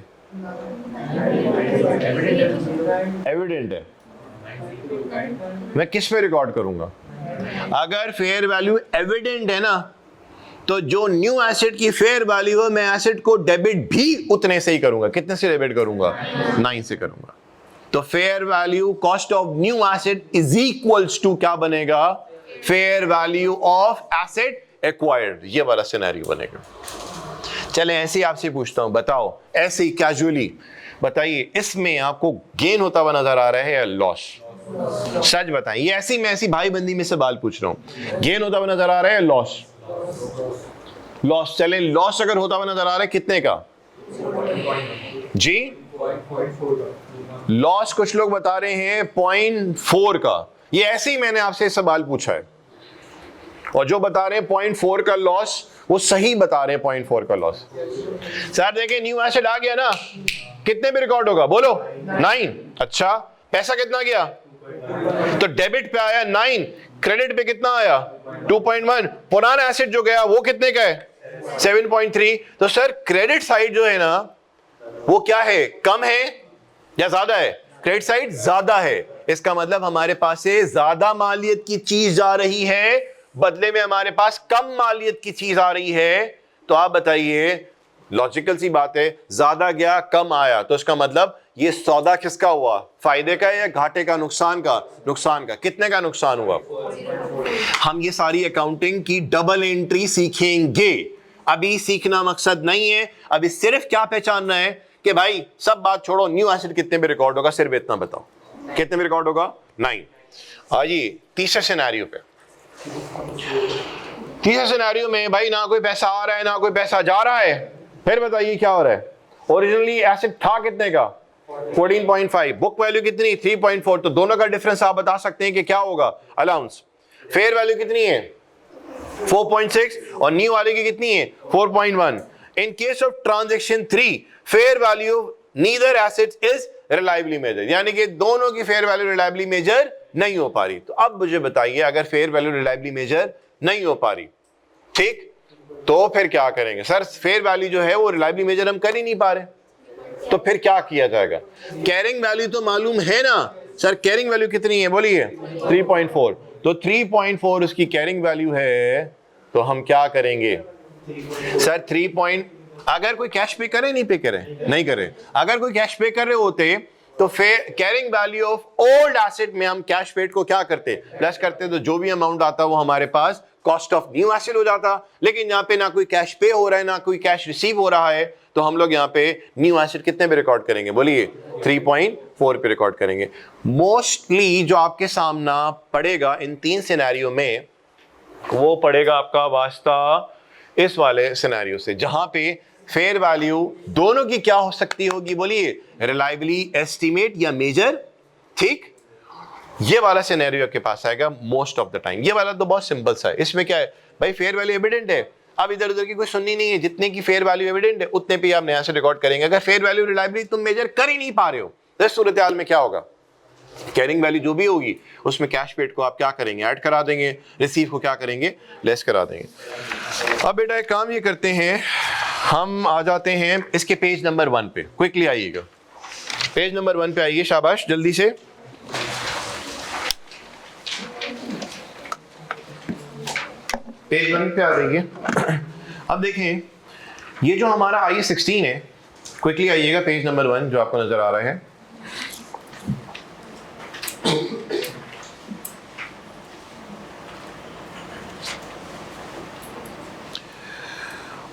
एविडेंट है। मैं किस पे रिकॉर्ड करूंगा? अगर फेयर वैल्यू एविडेंट है ना, तो जो न्यू एसेट की फेयर वैल्यू है मैं एसेट को डेबिट भी उतने से ही करूंगा। कितने से डेबिट करूंगा? 9 से करूंगा। तो fair value cost of new asset is equals to क्या बनेगा? Fair value of asset acquired. ये वाला सिनेरियो बनेगा। चले ऐसे ही आपसे पूछता हूं, बताओ ऐसे ही कैजुअली बताइए, इसमें आपको गेन होता हुआ नजर आ रहा है या लॉस? सच बताएं, ये ऐसी मैं ऐसी भाई बंदी में सवाल पूछ रहा हूं। गेन होता हुआ नजर आ रहा है या लॉस? लॉस। चले लॉस अगर होता हुआ नजर आ रहा है कितने का जी? लॉस कुछ लोग बता रहे हैं 0.4 का। ये ऐसे ही मैंने आपसे सवाल पूछा है और जो बता रहे हैं 0.4 का लॉस वो सही बता रहे हैं। 0.4 का लॉस। सर देखिए न्यू एसेट आ गया ना, कितने पे रिकॉर्ड होगा बोलो? 9। अच्छा, पैसा कितना गया? तो डेबिट पे आया 9, क्रेडिट पे कितना आया? 2.1। पुराना एसेट जो गया वो कितने का है? 7.3। तो सर क्रेडिट साइड जो है ना वो क्या है? कम है या ज्यादा है? क्रेडिट साइड ज्यादा है। इसका मतलब हमारे पास से ज्यादा मालियत की चीज जा रही है, बदले में हमारे पास कम मालियत की चीज आ रही है। तो आप बताइए, लॉजिकल सी बात है, ज्यादा गया कम आया, तो इसका मतलब ये सौदा किसका हुआ? फायदे का या घाटे का? नुकसान का? नुकसान का। कितने का नुकसान हुआ? हम ये सारी अकाउंटिंग की डबल एंट्री सीखेंगे। अभी सीखना मकसद नहीं है, अभी सिर्फ क्या पहचानना है कि भाई सब बात छोड़ो, न्यू एसिड कितने में रिकॉर्ड होगा, सिर्फ इतना बताओ कितने में रिकॉर्ड होगा, 9। आइए तीसरे सिनेरियो पे। तीसरे सिनेरियो में भाई ना कोई पैसा आ रहा है ना कोई पैसा जा रहा है, फिर बताइए क्या हो रहा है। ओरिजिनली एसिड था कितने का, 14.5, बुक वैल्यू कितनी 3.4, तो दोनों का डिफरेंस आप बता सकते हैं कि क्या होगा, अलाउंस। फेयर वैल्यू कितनी है 4.6 और न्यू वाले की कितनी है 4.1। In case of transaction 3 fair value neither assets is reliably measure, यानी कि दोनों की फेयर वैल्यू रिलायबली मेजर नहीं हो पा रही। तो अब मुझे बताइए अगर फेयर वैल्यू रिलायबली मेजर नहीं हो पा रही, ठीक, तो फिर क्या करेंगे। सर फेयर वैल्यू जो है वो रिलायबली मेजर हम कर ही नहीं पा रहे, तो फिर क्या किया जाएगा। कैरिंग वैल्यू तो मालूम है ना सर, कैरिंग वैल्यू कितनी है बोलिए 3.4, तो 3.4 उसकी कैरिंग वैल्यू है, तो हम क्या करेंगे सर 3 अगर कोई कैश पे करे नहीं पे करे नहीं करे, अगर कोई कैश पे कर रहे होते तो carrying value of old asset में हम कैश पेड को क्या करते, प्लस करते, तो जो भी अमाउंट आता वो हमारे पास कॉस्ट ऑफ न्यू एसेट हो जाता। लेकिन यहाँ पे ना कोई कैश पे हो रहा है ना कोई कैश रिसीव हो रहा है, तो हम लोग यहाँ पे न्यू एसेट कितने पे रिकॉर्ड करेंगे बोलिए 3.4 पे रिकॉर्ड करेंगे। मोस्टली जो आपके सामना पड़ेगा इन 3 सिनेरियो में, वो पड़ेगा आपका वास्ता इस वाले सिनेरियो से, जहां पे फेयर वैल्यू दोनों की क्या हो सकती होगी बोलिए रिलायबली एस्टिमेट या मेजर, ठीक। ये वाला सिनेरियो के पास आएगा मोस्ट ऑफ द टाइम। ये वाला तो बहुत सिंपल सा है, इसमें क्या है भाई फेयर वैल्यू एविडेंट है, अब इधर उधर की कोई सुननी नहीं है, जितने की फेयर वैल्यू एविडेंट है उतने पे आप नया से रिकॉर्ड करेंगे। अगर फेयर वैल्यू रिलायबली तुम मेजर कर ही नहीं पा रहे हो, तो इस सूरत हाल में क्या होगा, कैरिंग वैल्यू जो भी होगी उसमें कैश पेड को आप क्या करेंगे ऐड करा देंगे, रिसीव को क्या करेंगे लेस करा देंगे। अब बेटा एक काम ये करते हैं, हम आ जाते हैं इसके पेज नंबर 1 पे, क्विकली आइएगा पेज नंबर 1 पे आइए, शाबाश जल्दी से। पेज 1 पे आ जाइए। अब देखें ये जो हमारा IAS16 है, क्विकली आइएगा पेज नंबर 1 जो आपको नजर आ रहा है।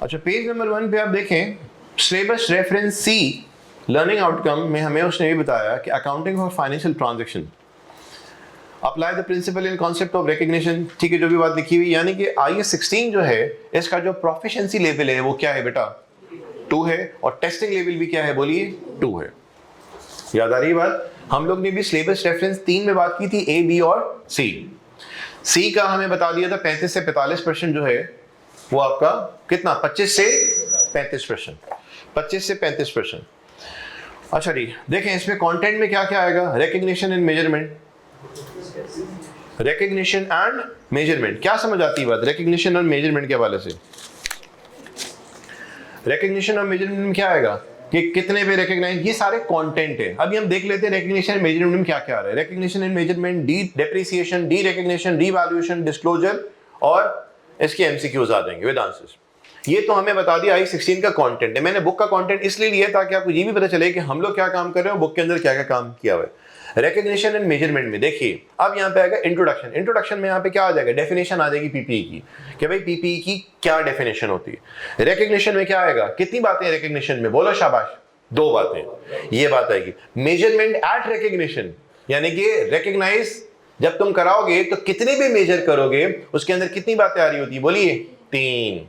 अच्छा पेज नंबर 1 पे आप देखें, syllabus reference C learning outcome में हमें उसने भी बताया कि accounting for financial transaction apply the principle in concept of recognition, ठीक है, जो भी बात लिखी हुई, यानी कि IAS16 जो है इसका जो प्रोफिशिएंसी लेवल है वो क्या है बेटा 2 है, और टेस्टिंग लेवल भी क्या है बोलिए 2 है। याद आ रही है बात। हम लोग ने भी सिलेबस रेफरेंस 3 में बात की थी A, B और C का हमें बता दिया था 35 से 45% जो है वो आपका कितना 25 से 35%, 25 से 35%। अच्छा जी देखें इसमें कंटेंट में क्या क्या आएगा, recognition and measurement, recognition and measurement, क्या समझ आती है बात रिकग्निशन और मेजरमेंट के हवाले से। रिकग्निशन और मेजरमेंट में क्या आएगा कि कितने पे रिकग्नाइज, ये सारे कंटेंट है। अभी हम देख लेते हैं रिकग्निशन एंड मेजरमेंट में क्या क्या आ रहा है। Recognition and measurement, D depreciation, D recognition, revaluation, disclosure और इसके एमसीक्यूज आ जाएंगे विद आंसर्स। ये तो हमें बता दिया IAS16 का कंटेंट है। मैंने बुक का कंटेंट इसलिए लिया ताकि आपको ये भी पता चले कि हम लोग क्या काम कर रहे हैं, बुक के अंदर क्या क्या काम किया हुआ है। रिकग्निशन एंड मेजरमेंट में देखिए अब यहाँ पे आएगा इंट्रोडक्शन। इंट्रोडक्शन में यहाँ पे क्या आ जाएगा, डेफिनेशन आ जाएगी पीपीई की, कि भाई पीपीई की क्या डेफिनेशन होती है। रिकग्निशन में क्या आएगा, कितनी बातें रिकग्निशन में, बोलो शाबाश 2 बातें, ये बात आएगी। मेजरमेंट एट रिकग्निशन, यानी कि रिकग्नाइज जब तुम कराओगे तो कितने भी मेजर करोगे उसके अंदर कितनी बातें आ रही होती है बोलिए 3।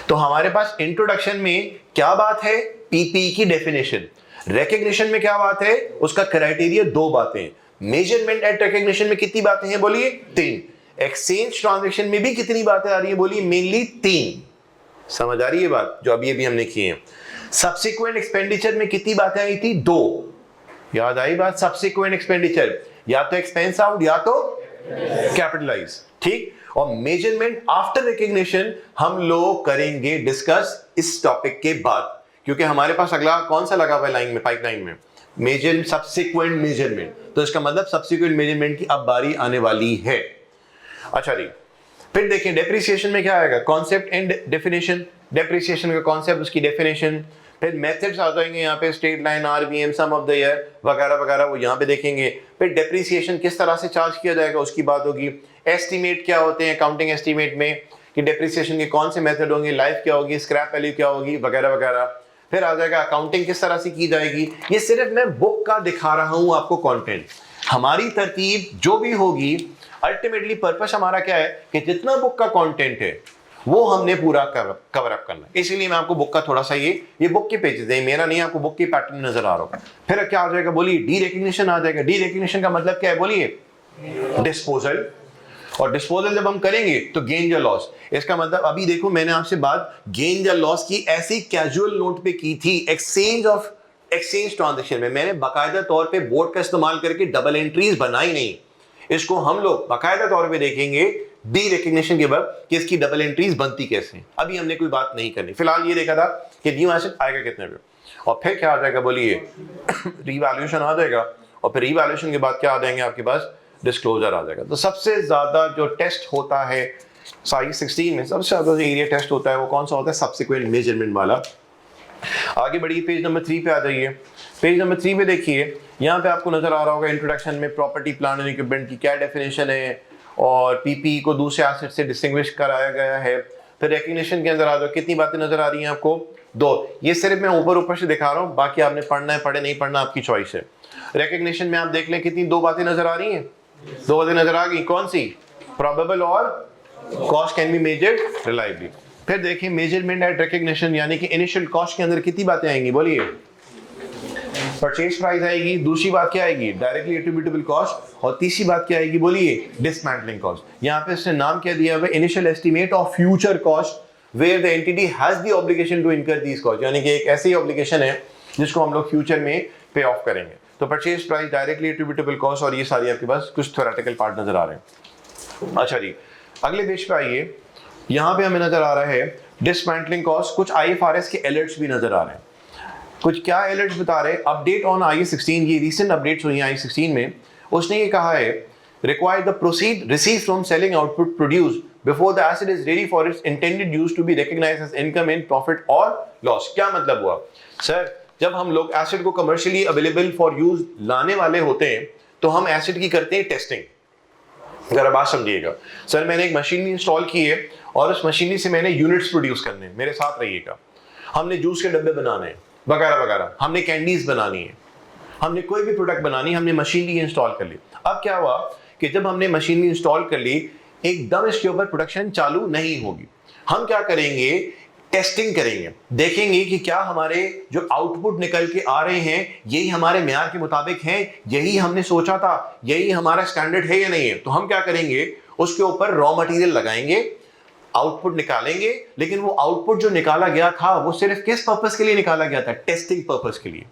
तो हमारे पास इंट्रोडक्शन में क्या बात है, पीपीई की डेफिनेशन। रिकग्निशन में क्या बात है, उसका क्राइटेरिया 2 बातें। मेजरमेंट एट रिकग्निशन में कितनी बातें हैं बोलिए 3। एक्सचेंज ट्रांजैक्शन में भी कितनी बातें आ रही है बोलिए मेनली 3। समझ आ रही है बात जो अभी हमने की है। सब्सिक्वेंट एक्सपेंडिचर में कितनी बातें आई थी 2। याद आई बात, सब्सिक्वेंट एक्सपेंडिचर या तो एक्सपेंस आउट या तो कैपिटलाइज, ठीक। और मेजरमेंट आफ्टर रिकग्निशन हम लोग करेंगे डिस्कस इस टॉपिक के बाद, क्योंकि हमारे पास अगला कौन सा लगा हुआ है लाइन में, पाइपलाइन में, मेजर सब्सिक्वेंट मेजरमेंट। तो इसका मतलब सब्सिक्वेंट मेजरमेंट की अब बारी आने वाली है। अच्छा जी फिर देखें डेप्रिसिएशन में क्या आएगा, कॉन्सेप्ट एंड डेफिनेशन, डेप्रिसिएशन का कॉन्सेप्ट उसकी डेफिनेशन। फिर मेथड्स आ जाएंगे यहाँ पे, straight line, RBM, sum of the year वगैरह वगैरह, वो यहाँ पे देखेंगे। फिर डेप्रिसिएशन किस तरह से चार्ज किया जाएगा उसकी बात होगी। एस्टीमेट क्या होते हैं अकाउंटिंग एस्टीमेट में, कि डेप्रिसिएशन के कौन से मेथड होंगे, लाइफ क्या होगी, स्क्रैप वैल्यू क्या होगी वगैरह वगैरह। फिर आ जाएगा अकाउंटिंग किस तरह से की जाएगी। ये सिर्फ मैं बुक का दिखा रहा हूं आपको कंटेंट। हमारी तरतीब जो भी होगी, अल्टीमेटली पर्पस हमारा क्या है कि जितना बुक का कंटेंट है वो हमने पूरा कवर अप करना है। इसीलिए मैं आपको बुक का थोड़ा सा ये बुक के पेजेस है, मेरा नहीं, आपको बुक की पैटर्न नजर आ रहा होगा। फिर क्या आ जाएगा बोलिए, डी रिकग्निशन आ जाएगा। डी रिकग्निशन का मतलब क्या है बोलिए, डिस्पोजल। और डिस्पोजल जब हम करेंगे तो गेन या लॉस। इसका मतलब अभी देखो मैंने आपसे बात गेन या लॉस की ऐसी कैजुअल नोट पे की थी एक्सचेंज ट्रांजैक्शन में। मैंने बाकायदा तौर पे बोर्ड का इस्तेमाल करके डबल एंट्रीज बनाई नहीं। इसको हम लोग बाकायदा तौर पे देखेंगे डी रिकग्निशन के बाद कि इसकी डबल एंट्रीज बनती कैसे। अभी हमने कोई बात नहीं करनी, फिलहाल ये देखा था कि न्यू एसेट आएगा कितने पे, और फिर क्या आ जाएगा बोलिए, रीवैल्यूएशन आ जाएगा, और फिर रीवैल्यूएशन के बाद क्या आ जाएंगे आपके पास, डिस्क्लोजर आ जाएगा। तो सबसे ज्यादा जो टेस्ट होता है साइज 16 में, सबसे ज्यादा जो एरिया टेस्ट होता है वो कौन सा होता है, सब्सिक्वेंट मेजरमेंट वाला। आगे बढ़िए, पेज नंबर 3 पे आ जाइए। पेज नंबर 3 पे देखिए, यहाँ पे आपको नजर आ रहा होगा इंट्रोडक्शन में प्रॉपर्टी प्लांट एंड इक्विपमेंट की क्या डेफिनेशन है, और पीपी को दूसरे एसेट से डिस्टिंग्विश कराया गया है। फिर रिकग्निशन के अंदर आ जाओ, कितनी बातें नजर आ रही हैं आपको, 2। ये सिर्फ मैं ऊपर से दिखा रहा हूँ, बाकी आपने पढ़ना है पढ़े, नहीं पढ़ना आपकी चॉइस है। रिकग्निशन में आप देख लें कितनी 2 बातें नजर आ रही हैं, 2 बातें नजर आ गई। कौन सी, प्रोबेबल और cost can be measured reliably. फिर देखिए मेजरमेंट एट रिकग्निशन, यानी कि इनिशियल कॉस्ट के अंदर कितनी बातें आएंगी बोलिए, परचेज प्राइस आएगी, दूसरी बात क्या आएगी, डायरेक्टली एट्रिब्यूटेबल कॉस्ट, और तीसरी बात क्या आएगी बोलिए, डिसमैंटलिंग कॉस्ट। यहाँ पे इसने नाम क्या दिया हुआ है, initial estimate of future cost where the entity has the obligation to incur these cost, यानी कि एक ऐसी ऑब्लिगेशन है जिसको हम लोग फ्यूचर में पे ऑफ करेंगे। तो purchase price, directly attributable cost, और ये सारी आपके पास कुछ थ्योरेटिकल पार्ट नजर आ रहे हैं। अच्छा जी, अगले पेज पे आइए। यहाँ पे हमें नजर आ रहा है डिसमैंटलिंग कॉस्ट, कुछ आईएफआरएस के अलर्ट्स भी नजर आ रहे हैं। कुछ क्या अलर्ट्स बता रहे हैं, अपडेट ऑन IAS 16, ये रीसेंट अपडेट्स हुई हैं IAS 16 में। उसने ये कहा है, require the proceed receive from selling output produce before the asset is ready for its intended use to be recognised as income in profit और लॉस। क्या मतलब हुआ सर, जब हम लोग एसेट को कमर्शियली अवेलेबल फॉर यूज लाने वाले होते हैं तो हम एसेट की करते हैं टेस्टिंग। जरा बात समझिएगा, सर मैंने एक मशीनरी इंस्टॉल की है और उस मशीनरी से मैंने यूनिट्स प्रोड्यूस करने हैं, मेरे साथ रहिएगा। हमने जूस के डब्बे बनाने हैं वगैरह वगैरह, हमने कैंडीज बनानी है, हमने कोई भी प्रोडक्ट बनानी, हमने मशीनरी इंस्टॉल कर ली। अब क्या हुआ कि जब हमने मशीनरी इंस्टॉल कर ली, एकदम इसके ऊपर प्रोडक्शन चालू नहीं होगी। हम क्या करेंगे, टेस्टिंग करेंगे, देखेंगे कि क्या हमारे जो आउटपुट निकल के आ रहे हैं यही हमारे म्यार के मुताबिक हैं, यही हमने सोचा था, यही हमारा स्टैंडर्ड है या नहीं है। तो हम क्या करेंगे, उसके ऊपर रॉ मटेरियल लगाएंगे, आउटपुट निकालेंगे। लेकिन वो आउटपुट जो निकाला गया था वो सिर्फ किस पर्पस के लिए निकाला गया था, टेस्टिंग पर्पस के लिए।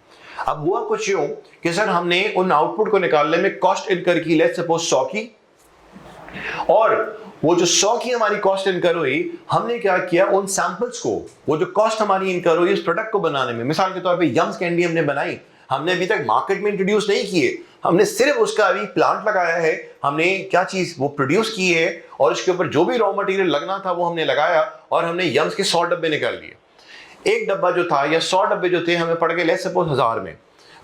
अब हुआ कुछ यूं कि सर हमने उन आउटपुट को निकालने में कॉस्ट इनकर की, लेट्स सपोज 100 की, और वो जो 100 की हमारी कॉस्ट इनकर हुई, हमने क्या किया, उन सैंपल्स को, वो जो कॉस्ट हमारी इनकर हुई इस प्रोडक्ट को बनाने में, मिसाल के तौर पे यम्स कैंडी हमने बनाई, हमने अभी तक मार्केट में इंट्रोड्यूस नहीं किए, हमने सिर्फ उसका अभी प्लांट लगाया है, हमने क्या चीज वो प्रोड्यूस की है, और इसके ऊपर जो भी रॉ मटेरियल लगना था वो हमने लगाया, और हमने यम्स के 100 डब्बे निकाल लिए। एक डब्बा जो था या 100 डब्बे जो थे हमें पड़ गए लेट्स सपोज 1000 में।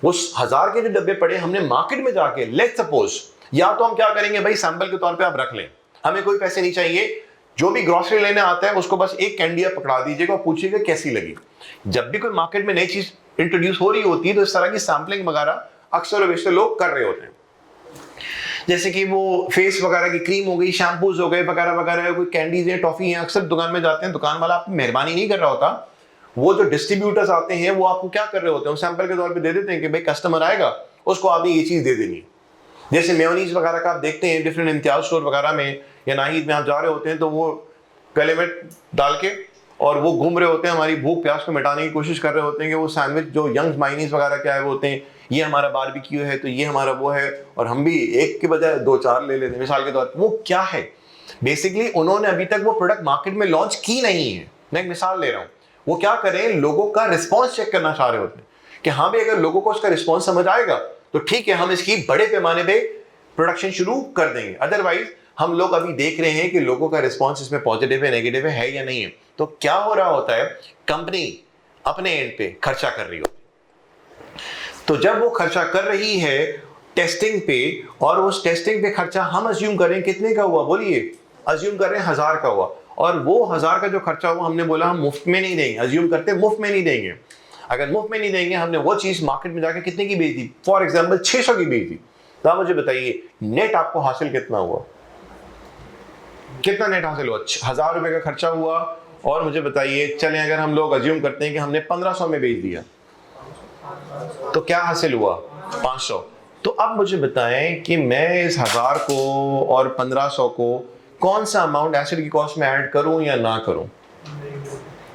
वो 1000 के जो डब्बे पड़े हमने मार्केट में जाके लेट्स सपोज, या तो हम क्या करेंगे भाई, सैंपल के तौर पे आप रख लें, हमें कोई पैसे नहीं चाहिए, जो भी ग्रोसरी लेने आता है उसको बस एक कैंडी पकड़ा दीजिएगा और पूछिएगा कैसी लगी। जब भी कोई मार्केट में नई चीज इंट्रोड्यूस हो रही होती है तो इस तरह की सैंपलिंग वगैरह अक्सर और लोग कर रहे होते हैं। जैसे कि वो फेस वगैरह की क्रीम हो गई, शैम्पूज हो गए वगैरह वगैरह, कोई कैंडीज है, टॉफी है, अक्सर दुकान में जाते हैं, दुकान वाला आपकी मेहरबानी नहीं कर रहा होता, वो जो डिस्ट्रीब्यूटर्स आते हैं वो आपको क्या कर रहे होते हैं, सैंपल के तौर पे दे देते हैं कि भाई कस्टमर आएगा उसको आपने ये चीज दे देनी है। जैसे मेयोनीज वगैरह का आप देखते हैं डिफरेंट इम्तियाज स्टोर वगैरह में या नाहिद में आप जा रहे होते हैं तो वो गले में डाल के और वो घूम रहे होते हैं, हमारी भूख प्यास को मिटाने की कोशिश कर रहे होते हैं कि वो सैंडविच जो यंग माइनीज वगैरह क्या है वो होते हैं, ये हमारा बारबेक्यू है तो ये हमारा वो है, और हम भी एक के बजाय 2-4 ले लेते हैं मिसाल के तौर पर। वो क्या है, बेसिकली उन्होंने अभी तक वो प्रोडक्ट मार्केट में लॉन्च की नहीं है। मैं एक मिसाल ले रहा हूँ, वो क्या करें, लोगों का रिस्पॉन्स चेक करना चाह रहे होते हैं कि हाँ भाई अगर लोगों को उसका रिस्पॉन्स समझ आएगा तो ठीक है, हम इसकी बड़े पैमाने पे प्रोडक्शन शुरू कर देंगे। अदरवाइज हम लोग अभी देख रहे हैं कि लोगों का रिस्पॉन्स इसमें पॉजिटिव है, नेगेटिव है या नहीं है। तो क्या हो रहा होता है, कंपनी अपने एंड पे खर्चा कर रही होती है, तो जब वो खर्चा कर रही है टेस्टिंग पे, और उस टेस्टिंग पे खर्चा हम अज्यूम करें कितने का हुआ, बोलिए अज्यूम कर रहे हैं 1000 का हुआ, और वो 1000 का जो खर्चा हुआ हमने बोला हम मुफ्त में नहीं देंगे, अज्यूम करते मुफ्त में नहीं देंगे। अगर मुफ्त में नहीं देंगे, हमने वो चीज मार्केट में जाके कितने की बेच दी, फॉर एग्जाम्पल 600 की बेच दी, तो आप मुझे बताइए नेट आपको हासिल कितना हुआ, कितना नेट हासिल हुआ? 1000 रुपए का खर्चा हुआ, और मुझे बताइए चलें अगर हम लोग अज्यूम करते हैं कि हमने 1500 में बेच दिया, तो क्या हासिल हुआ? 500। तो अब मुझे बताएं कि मैं इस 1000 को और 1500 को कौन सा अमाउंट एसिड की कॉस्ट में ऐड करूं या ना करूं?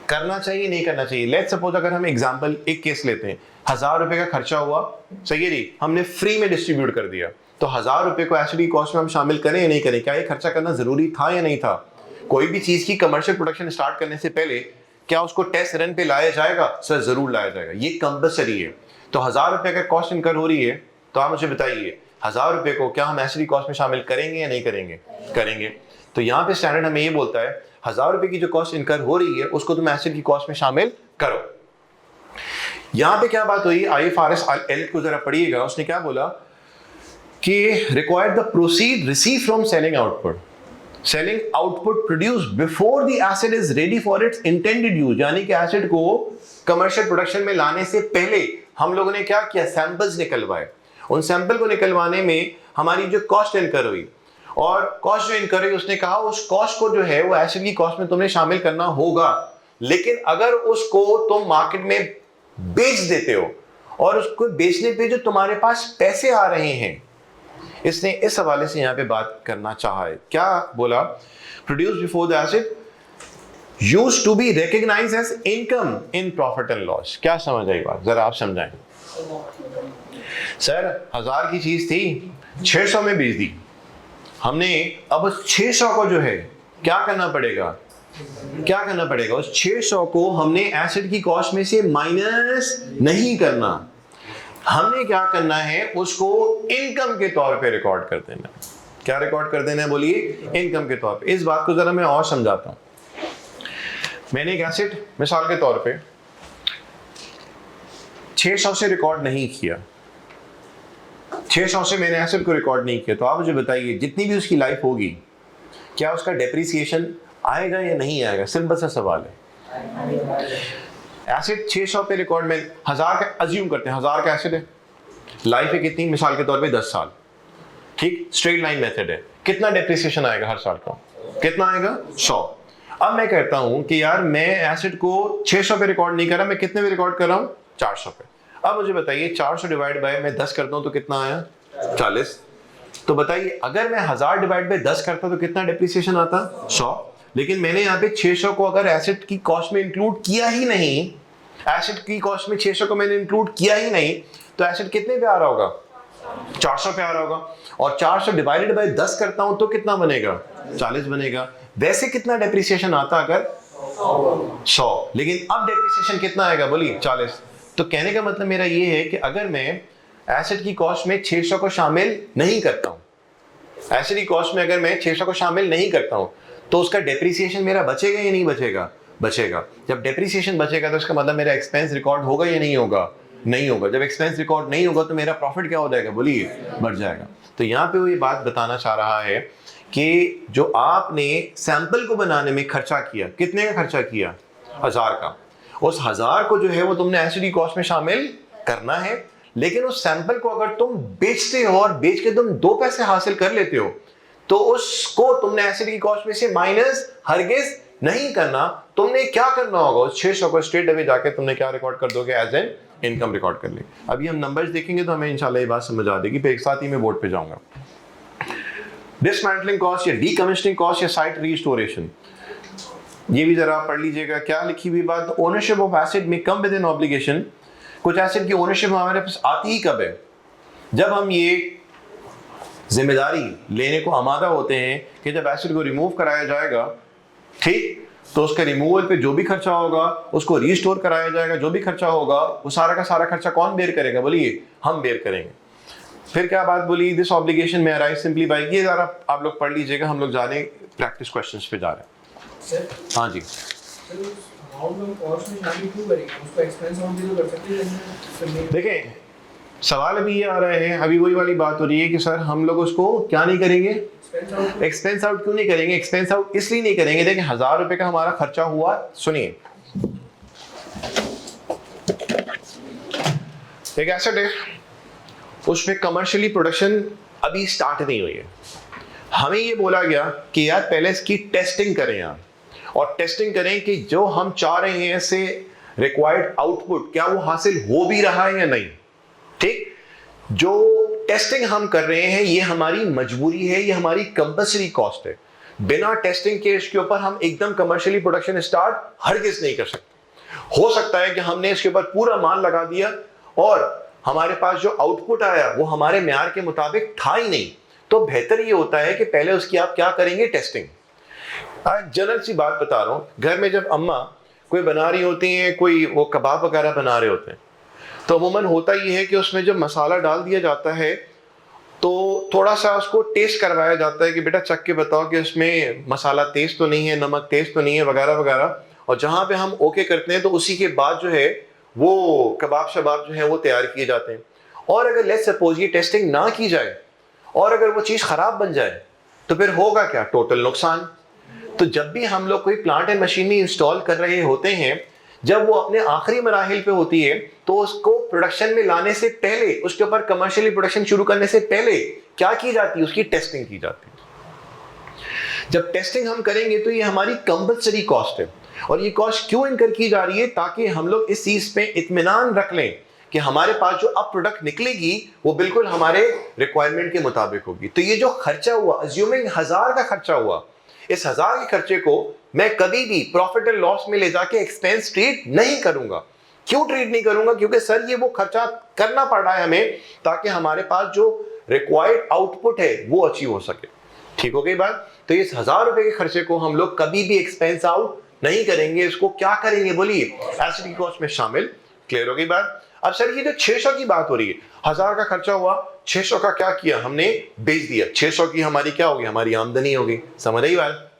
करना चाहिए नहीं करना चाहिए? लेट्स सपोज अगर हम एग्जांपल एक केस लेते हैं, 1000 रुपए का खर्चा हुआ, सही है जी, हमने फ्री में डिस्ट्रीब्यूट कर दिया, तो 1000 रुपए को एसिड की कॉस्ट में हम शामिल करें या नहीं करें? क्या ये खर्चा करना जरूरी था या नहीं था? कोई भी चीज की कमर्शियल प्रोडक्शन स्टार्ट करने से पहले क्या उसको टेस्ट रन पे लाया जाएगा? सर जरूर लाया जाएगा, ये कंपल्सरी है। तो 1000 रुपए का कॉस्ट इनकर हो रही है, तो आप मुझे बताइए 1000 रुपए को क्या हम एसिड की कॉस्ट में शामिल करेंगे या नहीं करेंगे? करेंगे। तो यहाँ पे स्टैंडर्ड हमें ये बोलता है 1000 रुपए की जो कॉस्ट इनकर हो रही है उसको तुम एसिड की कॉस्ट में शामिल करो। यहां पे क्या बात हुई, IFRS एल को जरा पढ़िएगा, उसने क्या बोला कि required the proceed receive from selling output, selling output produce before the acid is ready for its intended use, यानी कि एसिड को कमर्शियल प्रोडक्शन में लाने से पहले हम लोगों ने क्या किया, सैंपल्स निकलवाए। उन सैंपल को निकलवाने में हमारी जो कॉस्ट इनकर हुई, और कॉस्ट जो इनकर हुई, उसने कहा उस कॉस्ट को जो है वो एसिड की कॉस्ट में तुमने शामिल करना होगा, लेकिन अगर उसको तुम मार्केट में बेच देते हो और उसको बेचने पे जो तुम्हारे पास पैसे आ रहे हैं, इसने इस हवाले से यहां पे बात करना चाहा है। क्या बोला? Produce before the asset used to be recognised as income in profit and loss. क्या समझ आई बात, जरा आप समझाएं। सर 1000 की चीज थी, 600 में बेच दी हमने, अब उस 600 को जो है क्या करना पड़ेगा, क्या करना पड़ेगा? उस 600 को हमने एसिड की कॉस्ट में से माइनस नहीं करना, हमने क्या करना है, उसको इनकम के तौर पे रिकॉर्ड कर देना। क्या रिकॉर्ड कर देना है बोलिए? इनकम के तौर पे। इस बात को जरा मैं और समझाता हूं। मैंने एक एसिड मिसाल के तौर पे 600 से रिकॉर्ड नहीं किया, 600 से मैंने एसिड को रिकॉर्ड नहीं किया, तो आप मुझे बताइए जितनी भी उसकी लाइफ होगी क्या उसका डेप्रिसिएशन आएगा या नहीं आएगा? सिंपल सा सवाल है। एसिड 600 पे रिकॉर्ड में 1000 का अज्यूम करते हैं, 1000 का एसिड है, लाइफ है कितनी, मिसाल के तौर पे 10 साल, ठीक, स्ट्रेट लाइन मेथड है, कितना डेप्रिसिएशन आएगा हर साल का? कितना आएगा? 100। अब मैं कहता हूं कि यार मैं एसिड को 600 पे रिकॉर्ड नहीं कर रहा, मैं कितने पे रिकॉर्ड कर रहा हूं? 400 पे। अब मुझे बताइए 400 डिवाइड बाय मैं 10 करता हूं तो कितना आया? 40। तो बताइए अगर मैं 1000 डिवाइड बाय 10 करता तो कितना डेप्रिसिएशन आता? 100। लेकिन मैंने यहाँ पे 600 को अगर एसिड की कॉस्ट में इंक्लूड किया ही नहीं, एसिड की कॉस्ट में 600 को मैंने इंक्लूड किया ही नहीं, तो एसिड कितने पे आ रहा होगा? 400 पे आ रहा होगा। और 400 डिवाइडेड बाय 10 करता हूं तो कितना बनेगा? 40 बनेगा। वैसे कितना डेप्रिसिएशन आता अगर? 100। लेकिन अब डेप्रिसिएशन कितना आएगा बोलिए? 40। तो कहने का मतलब मेरा ये है कि अगर मैं एसिड की कॉस्ट में 600 को शामिल नहीं करता हूं, एसिड की कॉस्ट में अगर मैं 600 को शामिल नहीं करता हूं, तो उसका डेप्रिसिएशन मेरा बचेगा या नहीं बचेगा? बचेगा। जब डेप्रिसिएशन बचेगा तो इसका मतलब मेरा एक्सपेंस रिकॉर्ड होगा या नहीं होगा? नहीं होगा। जब एक्सपेंस रिकॉर्ड नहीं होगा तो मेरा प्रॉफिट क्या हो जाएगा बोलिए? बढ़ जाएगा। तो यहाँ पे वो ये बात बताना चाह रहा है कि जो आपने सैंपल को बनाने में खर्चा किया, कितने का खर्चा किया? 1000 का। उस 1000 को जो है वो तुमने एसिड की कॉस्ट में शामिल करना है, लेकिन उस सैंपल को अगर तुम बेचते हो और बेच के तुम 2 पैसे हासिल कर लेते हो, तो उसको तुमने एसिड की कॉस्ट में से माइनस हरगिज नहीं करना। तुमने क्या करना होगा? उस 600 को स्ट्रेट अवे जाके तुमने क्या रिकॉर्ड कर दोगे? एज एन इनकम रिकॉर्ड कर ले। अभी हम नंबर्स देखेंगे तो हमें इंशाल्लाह ये बात समझ आ जाएगी, फिर एक साथ ही मैं बोर्ड पे जाऊंगा। डिसमेंटलिंग कॉस्ट या डीकमिशनिंग कॉस्ट या साइट रीस्टोरेशन, ये भी जरा पढ़ लीजिएगा। क्या लिखी हुई बात? ओनरशिप ऑफ एसिड में कम विद एन ऑब्लिगेशन। कुछ एसिड की ओनरशिप हमारे पास आती ही कब है? जब हम ये जिम्मेदारी लेने को आमादा होते हैं कि जब एसिड को रिमूव कराया जाएगा, ठीक, तो उसके रिमूवल पे जो भी खर्चा होगा उसको रीस्टोर कराया जाएगा, जो भी खर्चा होगा वो सारा का सारा खर्चा कौन बेयर करेगा बोलिए? हम बेयर करेंगे। फिर क्या बात बोली? दिस ऑब्लिगेशन में अराइज सिंपली बाय, ये जरा आप लोग पढ़ लीजिएगा, हम लोग जा रहे हैं प्रैक्टिस क्वेश्चंस पे जा रहे हैं। हाँ जी, देखें सवाल अभी ये आ रहे हैं, अभी वही वाली बात हो रही है कि सर हम लोग उसको क्या नहीं करेंगे? एक्सपेंस आउट क्यों नहीं करेंगे? एक्सपेंस आउट इसलिए नहीं करेंगे, देखिए 1000 रुपए का हमारा खर्चा हुआ, सुनिए एक एसेट है, उसमें कमर्शियली प्रोडक्शन अभी स्टार्ट नहीं हुई है, हमें ये बोला गया कि यार पहले इसकी टेस्टिंग करें यार, और टेस्टिंग करें कि जो हम चाह रहे हैं इससे रिक्वायर्ड आउटपुट क्या वो हासिल हो भी रहा है या नहीं। ठीक, जो टेस्टिंग हम कर रहे हैं ये हमारी मजबूरी है, ये हमारी कंपल्सरी कॉस्ट है। बिना टेस्टिंग के इसके ऊपर हम एकदम कमर्शियली प्रोडक्शन स्टार्ट हरगिज नहीं कर सकते। हो सकता है कि हमने इसके ऊपर पूरा माल लगा दिया और हमारे पास जो आउटपुट आया वो हमारे म्यार के मुताबिक था ही नहीं, तो बेहतर ये होता है कि पहले उसकी आप क्या करेंगे, टेस्टिंग। आज जनरल सी बात बता रहा हूं, घर में जब अम्मा कोई बना रही होती है, कोई वो कबाब वगैरह बना रहे होते हैं, तो अमूमन होता ये है कि उसमें जब मसाला डाल दिया जाता है तो थोड़ा सा उसको टेस्ट करवाया जाता है कि बेटा चख के बताओ कि उसमें मसाला तेज तो नहीं है, नमक तेज तो नहीं है, वगैरह वगैरह। और जहां पे हम ओके करते हैं तो उसी के बाद जो है वो कबाब शबाब जो है वो तैयार किए जाते हैं। और अगर लेट्स सपोज ये टेस्टिंग ना की जाए और अगर वो चीज खराब बन जाए तो फिर होगा क्या, टोटल नुकसान। तो जब भी हम लोग कोई प्लांट एंड मशीनरी इंस्टॉल कर रहे होते हैं, जब वो अपने आखिरी मराहिल पे होती है तो उसको प्रोडक्शन में लाने से पहले, उसके ऊपर कमर्शियली प्रोडक्शन शुरू करने से पहले क्या की जाती है, उसकी टेस्टिंग की जाती है। जब टेस्टिंग हम करेंगे तो ये हमारी कंपल्सरी कॉस्ट है, और ये कॉस्ट क्यों इनकर की जा रही है, ताकि हम लोग इस चीज पे इत्मीनान रख लें कि हमारे पास जो अब प्रोडक्ट निकलेगी वो बिल्कुल हमारे रिक्वायरमेंट के मुताबिक होगी। तो ये जो खर्चा हुआ, अज्यूमिंग 1000 का खर्चा हुआ, इस 1000 के खर्चे को मैं कभी भी प्रॉफिट एंड लॉस में ले जाके एक्सपेंस ट्रीट नहीं करूंगा। क्यों ट्रीट नहीं करूंगा, क्योंकि सर ये वो खर्चा करना पड़ रहा है हमें ताकि हमारे पास जो रिक्वायर्ड आउटपुट है वो अचीव हो सके। ठीक हो गई बात। तो इस 1000 रुपए के खर्चे को हम लोग कभी भी एक्सपेंस आउट नहीं करेंगे, इसको क्या करेंगे बोलिए, एसेट की कॉस्ट में शामिल। क्लियर हो गई बात। अब सर ये जो 600 की बात हो रही है, 1000 का खर्चा हुआ, 600 का क्या किया हमने, बेच दिया, 600 की हमारी क्या होगी, हमारी आमदनी होगी। समझ आई बात।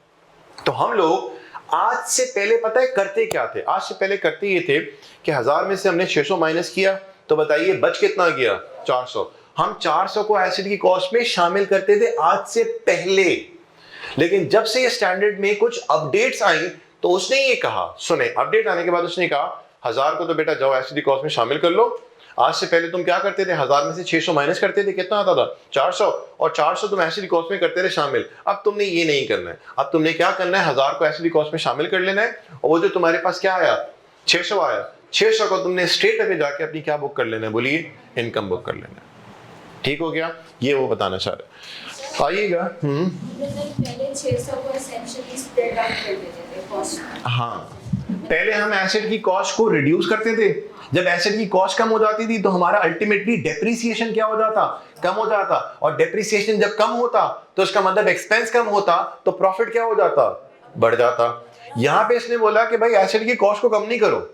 तो हम लोग आज से पहले पता है करते क्या थे, आज से पहले करते ये थे कि 1000 में से हमने 600 माइनस किया तो बताइए बच कितना गया, 400। हम 400 को एसेट की कॉस्ट में शामिल करते थे आज से पहले। लेकिन जब से ये स्टैंडर्ड में कुछ अपडेट्स आई तो उसने ये कहा, सुने, अपडेट आने के बाद उसने कहा 1000 को तो बेटा जाओ एसेट की कॉस्ट में शामिल कर लो। आज से पहले तुम क्या करते थे, 1000 में से 600 माइनस करते थे, कितना आता था, 400, और 400 तुम एसेट की कॉस्ट में करते थे शामिल। अब तुमने ये नहीं करना है, अब तुमने क्या करना है, 1000 को एसेट की कॉस्ट में शामिल कर लेना है, और वो जो तुम्हारे पास क्या आया, 600 आया, 600 को तुमने स्ट्रेट अवे जाके अपनी क्या बुक कर लेना है, बोलिए, इनकम बुक कर लेना है। ठीक हो गया, ये वो बताना चाह रहे। आइएगा।
पहले 600 को एसेंशियली स्प्रेड आउट कर देते थे कॉस्ट।
हाँ, पहले हम एसेट की कॉस्ट को रिड्यूस करते थे। जब एसेट की कॉस्ट कम हो जाती थी तो हमारा अल्टीमेटली डेप्रिसिएशन क्या हो जाता, कम हो जाता, और डेप्रिसिएशन जब कम होता तो इसका मतलब एक्सपेंस कम होता, तो प्रॉफिट क्या हो जाता, बढ़ जाता। यहां पे इसने बोला कि भाई एसेट की कॉस्ट को कम नहीं करो,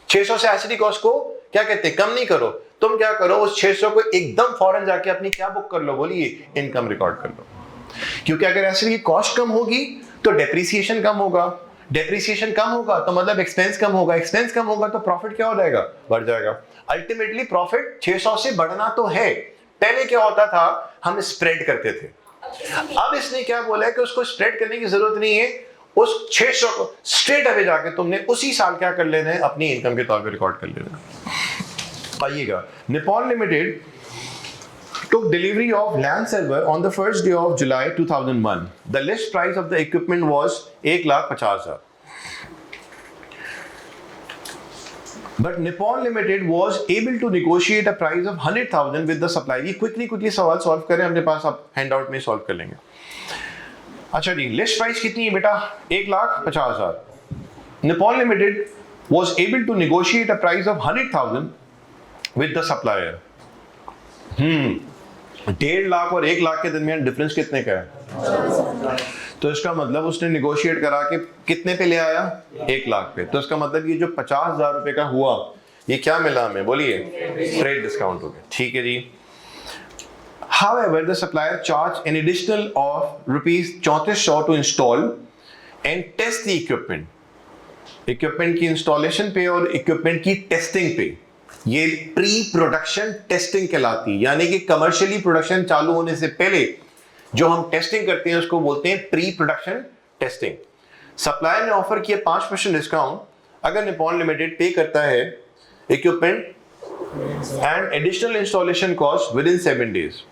600 से एसेट की कॉस्ट को क्या कहते हैं, कम नहीं करो। तुम क्या करो, उस 600 को एकदम फौरन जाके अपनी क्या बुक कर लो, बोलिए, इनकम रिकॉर्ड कर लो। क्योंकि अगर एसेट की कॉस्ट कम होगी तो डेप्रिसिएशन कम होगा, डेप्रिसिएशन कम होगा तो मतलब एक्सपेंस कम होगा, एक्सपेंस कम होगा तो प्रॉफिट क्या हो जाएगा, बढ़ जाएगा। अल्टीमेटली प्रॉफिट 600 से बढ़ना तो है। पहले क्या होता था, हम स्प्रेड करते थे। अब इसने क्या बोला है कि उसको स्प्रेड करने की जरूरत नहीं है, उस 600 को स्ट्रेट अवे जाके तुमने उसी साल क्या कर लेना है, अपनी इनकम के तौर पे रिकॉर्ड कर लेना है। आइएगा, Nippon limited took delivery of land server on the first day of July 2001. The list price of the equipment was 1,50,000. But Nippon Limited was able to negotiate a price of 100,000 with the supplier. ये quickly सवाल solve करें, अपने पास आप handout में solve कर लेंगे। अच्छा जी, list price कितनी है बेटा, 1,50,000। Nippon Limited was able to negotiate a price of 100,000 with the supplier. 1.5 lakh और 1 लाख के दरमियान डिफरेंस कितने का है, तो इसका मतलब उसने निगोशिएट करा के कितने पे ले आया, 1 लाख पे। तो इसका मतलब ये जो 50,000 रुपए का हुआ, ये क्या मिला हमें, बोलिए, ट्रेड डिस्काउंट हो गया। ठीक है जी। However, the supplier charged an additional of rupees 3400 to install and test the equipment. Equipment की इंस्टॉलेशन पे और इक्विपमेंट की टेस्टिंग पे, ये प्री प्रोडक्शन टेस्टिंग कहलाती है। यानी कि कमर्शियली प्रोडक्शन चालू होने से पहले जो हम टेस्टिंग करते हैं उसको बोलते हैं प्री प्रोडक्शन टेस्टिंग। सप्लायर ने ऑफर किया 5% डिस्काउंट अगर निपॉन लिमिटेड पे करता है equipment and additional installation cost within 7 days.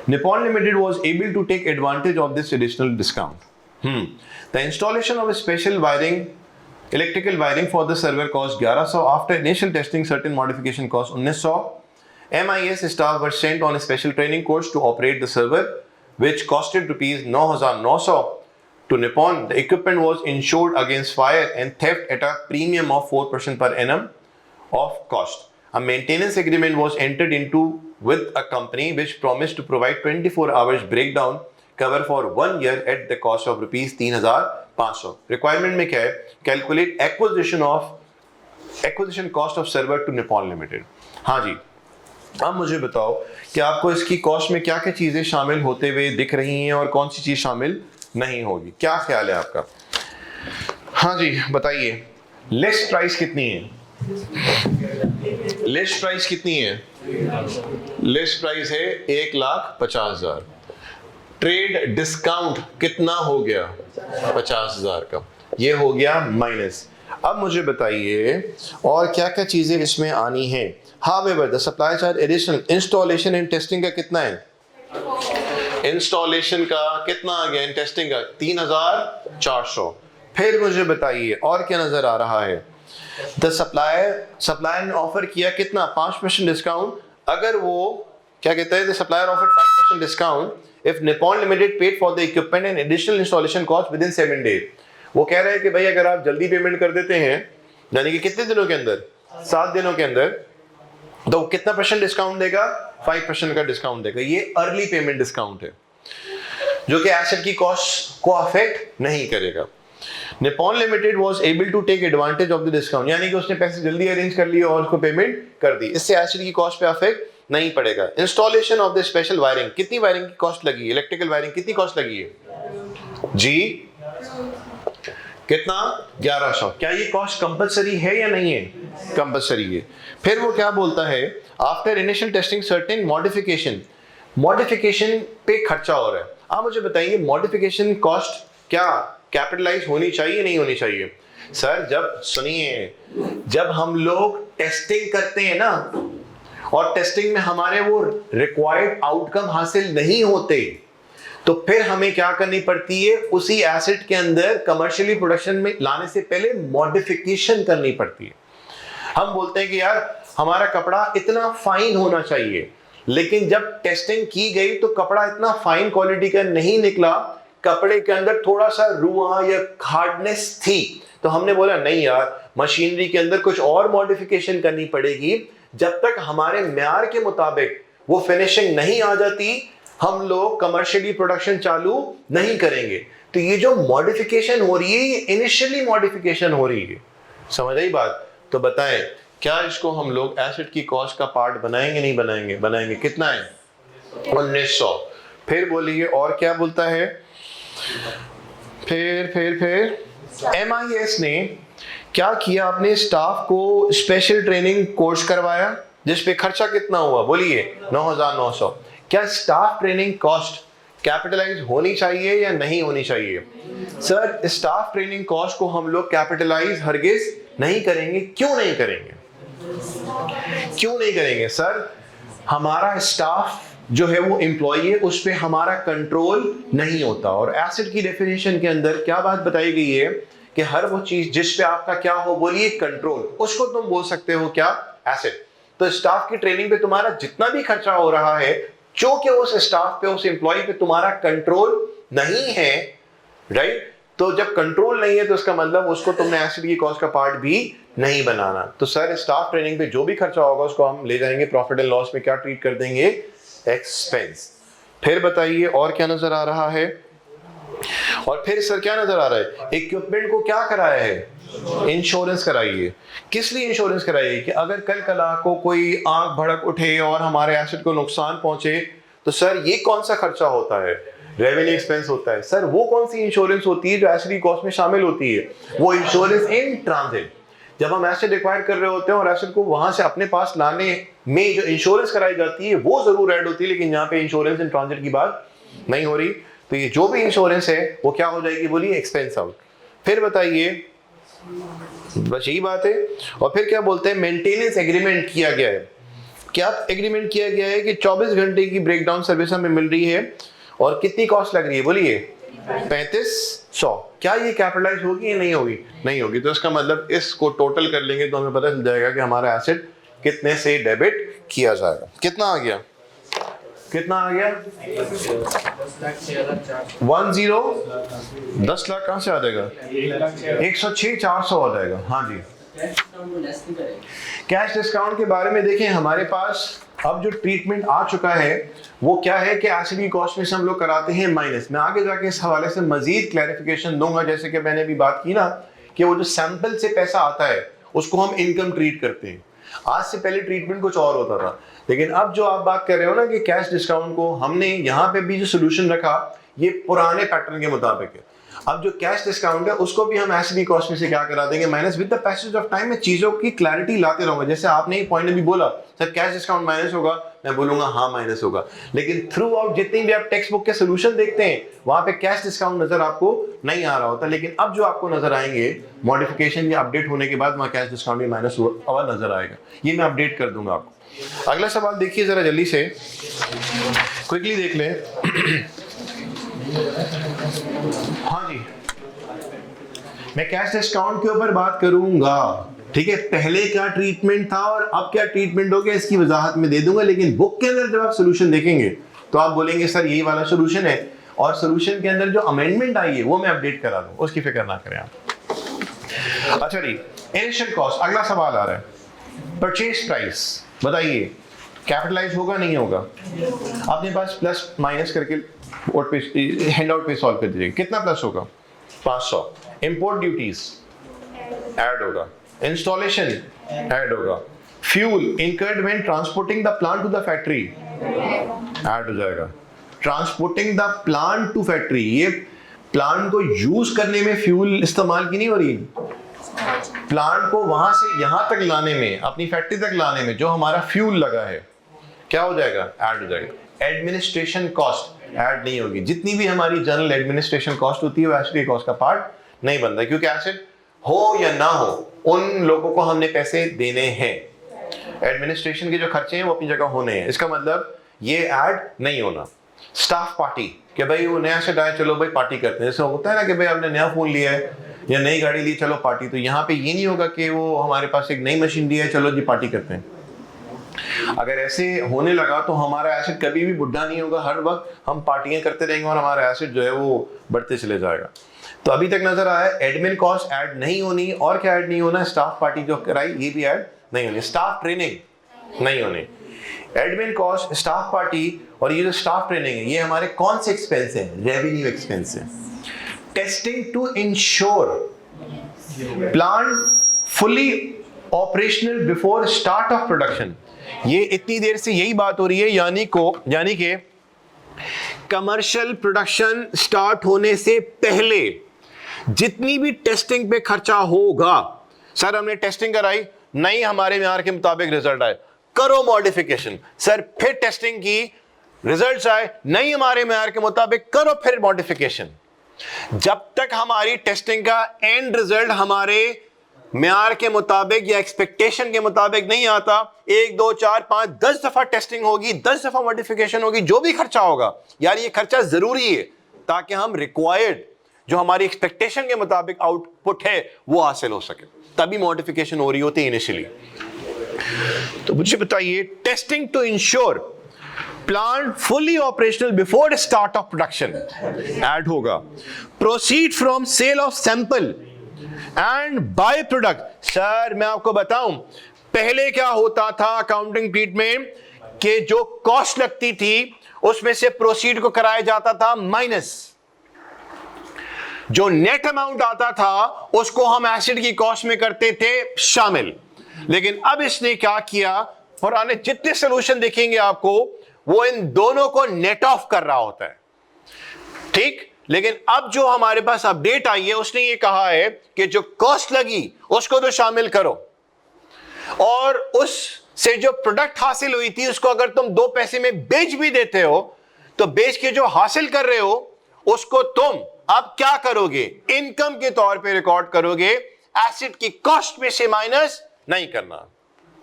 Nippon Limited was able to take advantage of this additional discount. The installation of a special wiring, electrical wiring for the server cost 1100. After initial testing, certain modification cost 1900. MIS staff were sent on a special training course to operate the server, which costed rupees 9,900 to Nippon. The equipment was insured against fire and theft at a premium of 4% per annum of cost. A maintenance agreement was entered into with a company which promised to provide 24 hours breakdown cover for 1 year at the cost of rupees 3,500. Requirement में क्या है? Calculate acquisition cost of server to Nippon Limited. हाँ जी, अब मुझे बताओ कि आपको इसकी कॉस्ट में क्या क्या चीजें शामिल होते हुए दिख रही हैं और कौन सी चीज शामिल नहीं होगी, क्या ख्याल है आपका? हाँ जी बताइए, लिस्ट प्राइस कितनी है? लिस्ट प्राइस कितनी है? लिस्ट प्राइस है 1,50,000। ट्रेड डिस्काउंट कितना हो गया? 50,000 का, ये हो गया माइनस। अब मुझे बताइए और क्या क्या चीजें इसमें आनी है। However, the supply charge additional installation and testing का कितना है? इंस्टॉलेशन का कितना आ गया? टेस्टिंग का 3,400। फिर मुझे बताइए और क्या नजर आ रहा है? द सप्लायर ने ऑफर किया कितना? 5% डिस्काउंट। अगर वो क्या कहते हैं, the supplier offer 5% discount if Nippon limited paid for the equipment and additional installation cost with in 7 days. वो कह रहे हैं कि भाई अगर आप जल्दी पेमेंट कर देते हैं, यानी कि कितने दिनों के अंदर? 7 दिनों के अंदर, तो कितना परसेंट डिस्काउंट देगा? 5% का डिस्काउंट देगा। ये अर्ली पेमेंट डिस्काउंट है जो कि एसेट की कॉस्ट को अफेक्ट नहीं करेगा। Nippon limited was able to take advantage of the discount, यानी कि उसने पैसे जल्दी अरेंज कर लिए और उसको पेमेंट कर दी, इससे एसेट की कॉस्ट पे अफेक्ट नहीं पड़ेगा। Installation of the special wiring, कितनी वायरिंग की कॉस्ट लगी है? इलेक्ट्रिकल वायरिंग कितनी कॉस्ट लगी है जी? कितना? 1100। क्या ये कॉस्ट कंपलसरी है या नहीं है? कंपलसरी है। फिर वो क्या बोलता है? After initial testing certain modification पे खर्चा हो रहा है। आप मुझे बताइए, मॉडिफिकेशन कॉस्ट क्या कैपिटलाइज होनी चाहिए नहीं होनी चाहिए? सर जब सुनिए, जब हम लोग टेस्टिंग करते हैं ना और टेस्टिंग में हमारे वो रिक्वायर्ड आउटकम हासिल नहीं होते, तो फिर हमें क्या करनी पड़ती है? उसी एसेट के अंदर कमर्शियली प्रोडक्शन में लाने से पहले मॉडिफिकेशन करनी पड़ती है। हम बोलते हैं कि यार हमारा कपड़ा इतना फाइन होना चाहिए, लेकिन जब टेस्टिंग की गई तो कपड़ा इतना फाइन क्वालिटी का नहीं निकला, कपड़े के अंदर थोड़ा सा रुआ या हार्डनेस थी, तो हमने बोला नहीं यार, मशीनरी के अंदर कुछ और मॉडिफिकेशन करनी पड़ेगी। जब तक हमारे म्यार के मुताबिक वो फिनिशिंग नहीं आ जाती, हम लोग कमर्शियली प्रोडक्शन चालू नहीं करेंगे। तो ये जो मॉडिफिकेशन हो रही है, ये इनिशियली मॉडिफिकेशन हो रही है, समझ आई बात? तो बताएं, क्या इसको हम लोग एसेट की कॉस्ट का पार्ट बनाएंगे नहीं बनाएंगे? बनाएंगे। कितना है? 1900। फिर बोलिए और क्या बोलता है? फिर MIS ने क्या किया? अपने स्टाफ को स्पेशल ट्रेनिंग कोर्स करवाया, जिस पे खर्चा कितना हुआ? बोलिए 9,900। क्या स्टाफ ट्रेनिंग कॉस्ट कैपिटलाइज होनी चाहिए या नहीं होनी चाहिए? सर स्टाफ ट्रेनिंग कॉस्ट को हम लोग कैपिटलाइज हरगिज नहीं करेंगे। क्यों नहीं करेंगे? क्यों नहीं करेंगे? सर हमारा स्टाफ जो है वो एम्प्लॉय है, उस पे हमारा कंट्रोल नहीं होता। और एसेट की डेफिनेशन के अंदर क्या बात बताई गई है कि हर वो चीज जिस पे आपका क्या हो, बोलिए कंट्रोल, उसको तुम बोल सकते हो क्या? एसेट। तो स्टाफ की ट्रेनिंग पे तुम्हारा जितना भी खर्चा हो रहा है, जो कि उस स्टाफ पे, उस एम्प्लॉय पे तुम्हारा कंट्रोल नहीं है, राइट? तो जब कंट्रोल नहीं है तो इसका मतलब उसको तुमने एसेट की कॉस्ट का पार्ट भी नहीं बनाना। तो सर स्टाफ ट्रेनिंग पे जो भी खर्चा होगा उसको हम ले जाएंगे प्रॉफिट एंड लॉस में, क्या ट्रीट कर देंगे? एक्सपेंस। फिर बताइए और क्या नजर आ रहा है? और फिर सर क्या नजर आ रहा है? इक्विपमेंट को क्या कराया है? इंश्योरेंस कराइए। किस लिए इंश्योरेंस कराइए? कि अगर कल कला को कोई आंख भड़क उठे और हमारे एसेट को नुकसान पहुंचे, तो सर ये कौन सा खर्चा होता है? रेवेन्यू एक्सपेंस होता है। सर वो कौन सी इंश्योरेंस होती है जो एसेट की कॉस्ट में शामिल होती है? वो इंश्योरेंस इन ट्रांजिट। जब हम एसेट एक्वायर कर रहे होते हैं और एसेट को वहां से अपने पास लाने में जो इंश्योरेंस कराई जाती है वो जरूर ऐड होती है, लेकिन यहाँ पे इंश्योरेंस इन ट्रांजिट की बात नहीं हो रही। तो ये जो भी इंश्योरेंस है वो क्या हो जाएगी? बोलिए एक्सपेंस आउट। फिर बताइए बस यही बात है। और फिर क्या बोलते हैं, मेंटेनेंस एग्रीमेंट किया गया है। क्या एग्रीमेंट किया गया है कि 24 घंटे की ब्रेकडाउन सर्विस हमें मिल रही है और कितनी कॉस्ट लग रही है बोलिए 3500। क्या ये कैपिटलाइज होगी या नहीं होगी? नहीं होगी। तो इसका मतलब इसको टोटल कर लेंगे तो हमें पता चल जाएगा कि हमारा एसेट कितने से डेबिट किया जाएगा। कितना आ गया? कितना आ गया? 10 लाख कहां से आ जाएगा? 106,400 आ जाएगा। हाँ जी, कैश डिस्काउंट के बारे में देखें, हमारे पास अब जो ट्रीटमेंट आ चुका है वो क्या है कि एसिड की कॉस्ट में से हम लोग कराते हैं माइनस। मैं आगे जाके इस हवाले से मजीद क्लैरिफिकेशन दूंगा। जैसे कि मैंने अभी बात की ना कि वो जो सैंपल से पैसा आता है उसको हम इनकम ट्रीट करते हैं। आज से पहले ट्रीटमेंट कुछ और होता था, लेकिन अब जो आप बात कर रहे हो ना कि कैश डिस्काउंट को हमने यहाँ पे भी जो सोल्यूशन रखा ये पुराने पैटर्न के मुताबिक है। अब जो कैश डिस्काउंट है उसको भी हम एसिड कॉस्ट में से क्या करा देंगे minus. With the passage of time में चीजों की क्लैरिटी लाते रहूंगा। जैसे आपने पॉइंट अभी बोला सर कैश डिस्काउंट माइनस होगा, मैं बोलूंगा हाँ माइनस होगा, लेकिन थ्रू आउट जितनी भी आप टेक्स्ट बुक के सोल्यूशन देखते हैं वहां पे कैश डिस्काउंट नजर आपको नहीं आ रहा होता। लेकिन अब जो आपको नजर आएंगे मॉडिफिकेशन या अपडेट होने के बाद वहां कैश डिस्काउंट भी माइनस हुआ नजर आएगा। ये मैं अपडेट कर दूंगा आपको। अगला सवाल देखिए जरा जल्दी से, क्विकली देख लें। हाँ जी, मैं कैश डिस्काउंट के ऊपर बात करूंगा, ठीक है। पहले क्या ट्रीटमेंट था और अब क्या ट्रीटमेंट हो गया इसकी वजाहत में दे दूंगा। लेकिन बुक के अंदर जब आप सोल्यूशन देखेंगे तो आप बोलेंगे सर यही वाला सोल्यूशन है, और सोल्यूशन के अंदर जो अमेंडमेंट आई है वो मैं अपडेट करा दूं, उसकी फिक्र ना करें आप। अच्छा जी, इनिशियल कॉस्ट, अगला सवाल आ रहा है। परचेज प्राइस बताइए कैपिटलाइज होगा नहीं होगा? अपने पास प्लस माइनस करके हैंड आउट पे सॉल्व कर दीजिए। कितना प्लस होगा? 500। इंपोर्ट ड्यूटीज ऐड होगा, इंस्टॉलेशन ऐड होगा, fuel incurred when transporting the plant to the factory add हो जाएगा। Transporting the plant to factory, ये प्लांट को यूज करने में फ्यूल इस्तेमाल की नहीं हो रही, प्लांट को वहां से यहां तक लाने में, अपनी फैक्ट्री तक लाने में जो हमारा फ्यूल लगा है क्या हो जाएगा? ऐड हो जाएगा। एडमिनिस्ट्रेशन कॉस्ट ऐड नहीं होगी। जितनी भी हमारी जनरल एडमिनिस्ट्रेशन कॉस्ट होती है वो एसिड कॉस्ट का पार्ट नहीं बनता, क्योंकि एसिड हो या ना हो उन लोगों को हमने पैसे देने हैं। एडमिनिस्ट्रेशन के जो खर्चे हैं वो अपनी जगह होने हैं, इसका मतलब ये ऐड नहीं होना। स्टाफ पार्टी कि भाई वो नया सेट आया चलो भाई पार्टी करते हैं, जैसे होता है ना कि भाई आपने नया फोन लिया है या नई गाड़ी ली चलो पार्टी, तो यहाँ पे ये नहीं होगा कि वो हमारे पास एक नई मशीन दी है चलो जी पार्टी करते हैं। अगर ऐसे होने लगा तो हमारा एसिड कभी भी बुढ़ा नहीं होगा, हर वक्त हम पार्टियां करते रहेंगे और हमारा एसिड जो है वो बढ़ते चले जाएगा। तो अभी तक नजर आया एडमिन कॉस्ट ऐड नहीं होनी, और क्या ऐड नहीं होना? स्टाफ पार्टी जो कराई ये भी ऐड नहीं होनी, स्टाफ ट्रेनिंग नहीं होनी। एडमिन कॉस्ट, स्टाफ पार्टी और ये जो स्टाफ ट्रेनिंग है ये हमारे कौन से एक्सपेंस है? रेवेन्यू एक्सपेंस है। Testing to ensure plant fully operational before start of production, ये इतनी देर से यही बात हो रही है, यानी कि कमर्शियल प्रोडक्शन स्टार्ट होने से पहले जितनी भी टेस्टिंग पे खर्चा होगा, सर हमने टेस्टिंग कराई नहीं हमारे म्यार के मुताबिक रिजल्ट आए, करो मॉडिफिकेशन। सर फिर टेस्टिंग की, रिजल्ट्स आए नहीं हमारे म्यार के मुताबिक, करो फिर मॉडिफिकेशन। जब तक हमारी टेस्टिंग का एंड रिजल्ट हमारे म्यार के मुताबिक या एक्सपेक्टेशन के मुताबिक नहीं आता, 1 2 4 5 10 दफा टेस्टिंग होगी, 10 दफा मॉडिफिकेशन होगी, जो भी खर्चा होगा यार ये खर्चा जरूरी है ताकि हम रिक्वायर्ड जो हमारी एक्सपेक्टेशन के मुताबिक आउटपुट है वो हासिल हो सके, तभी मॉडिफिकेशन हो रही होती है इनिशियली। तो मुझे बताइए, testing to ensure plant fully operational before start of production add होगा। Proceed from sale of sample and by product. Sir मैं आपको बताऊं पहले क्या होता था अकाउंटिंग ट्रीटमेंट के जो कॉस्ट लगती थी उसमें से प्रोसीड को कराया जाता था माइनस, जो नेट अमाउंट आता था उसको हम एसिड की कॉस्ट में करते थे शामिल। लेकिन अब इसने क्या किया, पुराने जितने सोल्यूशन देखेंगे आपको वो इन दोनों को नेट ऑफ कर रहा होता है, ठीक। लेकिन अब जो हमारे पास अपडेट आई है उसने ये कहा है कि जो कॉस्ट लगी उसको तो शामिल करो, और उस से जो प्रोडक्ट हासिल हुई थी उसको अगर तुम 2 पैसे में बेच भी देते हो तो बेच के जो हासिल कर रहे हो उसको तुम अब क्या करोगे, इनकम के तौर पे रिकॉर्ड करोगे एसिड की कॉस्ट में से माइनस नहीं करना।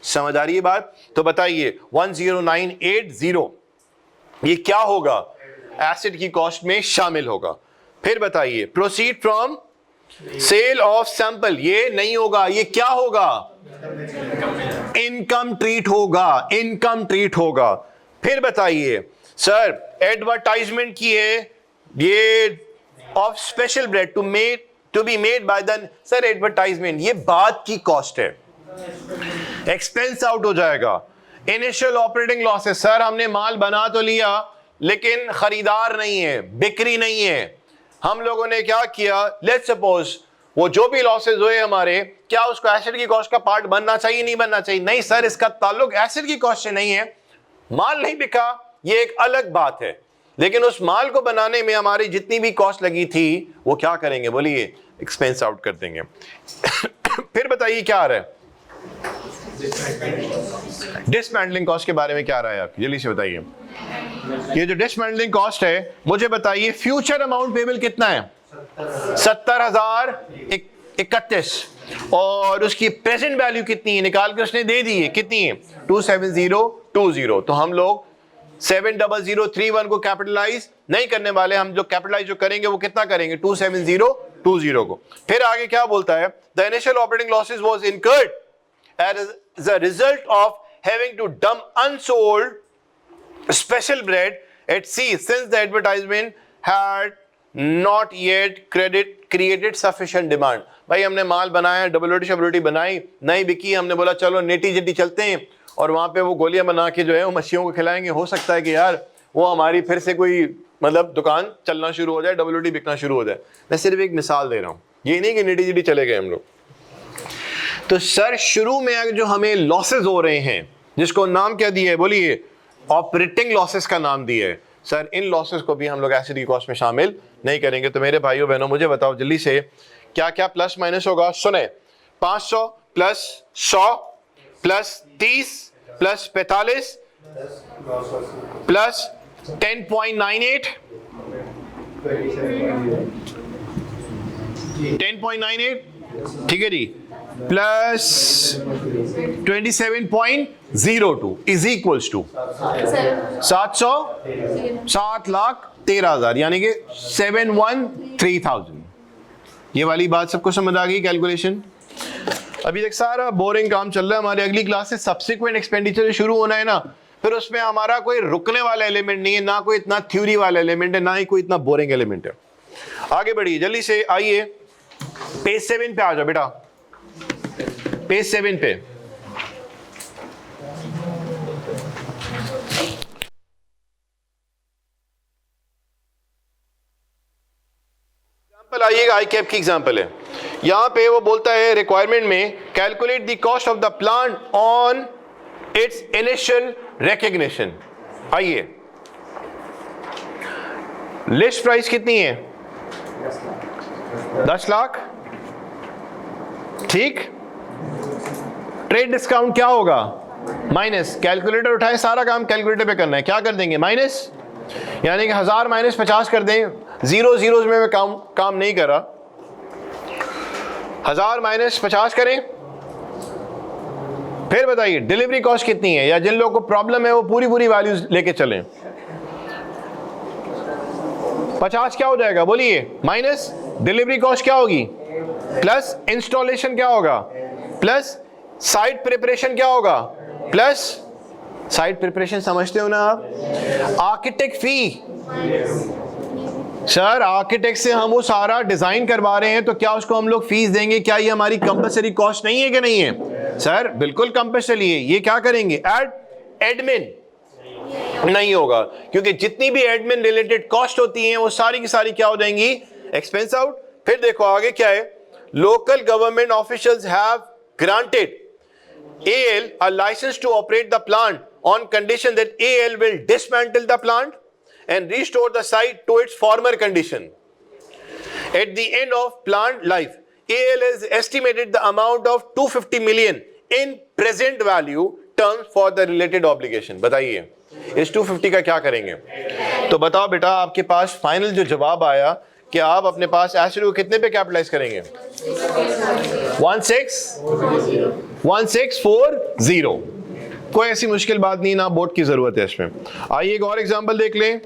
समझ आ रही है बात? तो बताइए 10980 ये क्या होगा? एसिड की कॉस्ट में शामिल होगा। फिर बताइए proceed from sale of sample, ये नहीं होगा, ये क्या होगा? इनकम ट्रीट होगा, इनकम ट्रीट होगा। फिर बताइए सर एडवर्टाइजमेंट की है ये of special bread to be made by the, sir advertisement ये बात की कॉस्ट है, एक्सपेंस आउट हो जाएगा। इनिशियल ऑपरेटिंग लॉसेस, सर हमने माल बना तो लिया लेकिन खरीदार नहीं है, बिक्री नहीं है। हम लोगों ने क्या किया, लेट्स सपोज वो जो भी लॉसेस हुए हमारे, क्या उसको एसिड की कॉस्ट का पार्ट बनना चाहिए नहीं बनना चाहिए? नहीं सर, इसका ताल्लुक एसिड की कॉस्ट से नहीं है। माल नहीं बिका ये एक अलग बात है, लेकिन उस माल को बनाने में हमारी जितनी भी कॉस्ट लगी थी वो क्या करेंगे बोलिए? एक्सपेंस आउट कर देंगे। फिर बताइए क्या आ रहा है? डिसमेंटलिंग कॉस्ट के बारे में क्या आ रहा है आप जल्दी से बताइए। ये जो डिसमेंटलिंग कॉस्ट है मुझे बताइए फ्यूचर अमाउंट पेबल कितना है? 70,031 और उसकी प्रेजेंट वैल्यू कितनी है? निकाल के उसने दे दी है, कितनी है? 27020। तो हम लोग 70031 को कैपिटलाइज नहीं करने वाले, हम जो कैपिटलाइज जो करेंगे वो कितना करेंगे? 27020 को। फिर आगे क्या बोलता है? The initial operating losses was incurred as a result of having to dump unsold special bread at sea since the advertisement had not yet created sufficient demand। भाई हमने माल बनाया, डबल रोटी बनाई, नहीं बिकी, हमने बोला चलो नेटी जिटी चलते हैं और वहां पे वो गोलियां बना के जो है वो मच्छियों को खिलाएंगे। हो सकता है कि यार वो हमारी फिर से कोई मतलब दुकान चलना शुरू हो जाए, डबल रोटी बिकना शुरू हो जाए। मैं सिर्फ एक मिसाल दे रहा हूँ, ये नहीं कि नेटी जिटी चले गए हम लोग। तो सर शुरू में जो हमें लॉसेस हो रहे हैं, जिसको नाम क्या दिया है बोलिए? ऑपरेटिंग लॉसेस का नाम दिया है। सर इन लॉसेस को भी हम लोग एसिड की कॉस्ट में शामिल नहीं करेंगे। तो मेरे भाइयों बहनों मुझे बताओ जल्दी से क्या क्या प्लस माइनस होगा? सुने, 500 प्लस 100 प्लस 30 प्लस 45 प्लस 10.98 ठीक है जी, प्लस 27.02 इज इक्वल्स टू 7,13,000 यानी कि 713,000। ये वाली बात सबको समझ आ गई? कैलकुलेशन अभी तक सारा बोरिंग काम चल रहा है। हमारी अगली क्लास से सब्सिक्वेंट एक्सपेंडिचर शुरू होना है ना, फिर उसमें हमारा कोई रुकने वाला एलिमेंट नहीं है, ना कोई इतना थ्योरी वाला एलिमेंट है, ना ही कोई इतना बोरिंग एलिमेंट है। आगे बढ़िए जल्दी से, आइए पेज 7 पे आ जाओ बेटा, पेज 7 पे। एग्जाम्पल आइएगा, आई कैप की एग्जाम्पल है। यहां पे वो बोलता है रिक्वायरमेंट में calculate the cost of the plant on it's initial recognition. आइए लिस्ट प्राइस कितनी है? 10 लाख, ठीक। ट्रेड डिस्काउंट क्या होगा? माइनस, कैलकुलेटर उठाए, सारा काम कैलकुलेटर पे करना है। क्या कर देंगे? माइनस, यानी कि 1000 माइनस 50 कर दें। जीरो जीरो में मैं काम नहीं कर रहा। 1000 माइनस 50 करें। फिर बताइए डिलीवरी कॉस्ट कितनी है, या जिन लोगों को प्रॉब्लम है वो पूरी वैल्यूज लेके चलें। 50 क्या हो जाएगा बोलिए? माइनस डिलीवरी कॉस्ट क्या होगी? प्लस इंस्टॉलेशन क्या होगा? प्लस साइट प्रिपरेशन क्या होगा? प्लस साइट प्रिपरेशन समझते हो ना आप? आर्किटेक्ट फी। सर आर्किटेक्ट से हम वो सारा डिजाइन करवा रहे हैं तो क्या उसको हम लोग फीस देंगे? क्या ये हमारी कंपल्सरी कॉस्ट नहीं है कि नहीं है? सर बिल्कुल कंपल्सरी है। ये क्या करेंगे? एडमिन नहीं होगा, क्योंकि जितनी भी एडमिन रिलेटेड कॉस्ट होती हैं वो सारी की सारी क्या हो जाएंगी? Expense out. फिर देखो आगे क्या है, local government officials have granted AL a license to operate the plant on condition that AL will dismantle the plant and restore the site to its former condition. At the end of plant life, AL has estimated the amount of 250 million in present value terms for the related obligation. बताइए इस 250 का क्या करेंगे? तो बताओ बेटा, आपके पास final जो जवाब आया कि आप अपने पास एसिड को कितने पे कैपिटलाइज करेंगे? 1640। कोई ऐसी मुश्किल बात नहीं, ना बोर्ड की जरूरत है इसमें। आइए एक और एग्जांपल देख लें।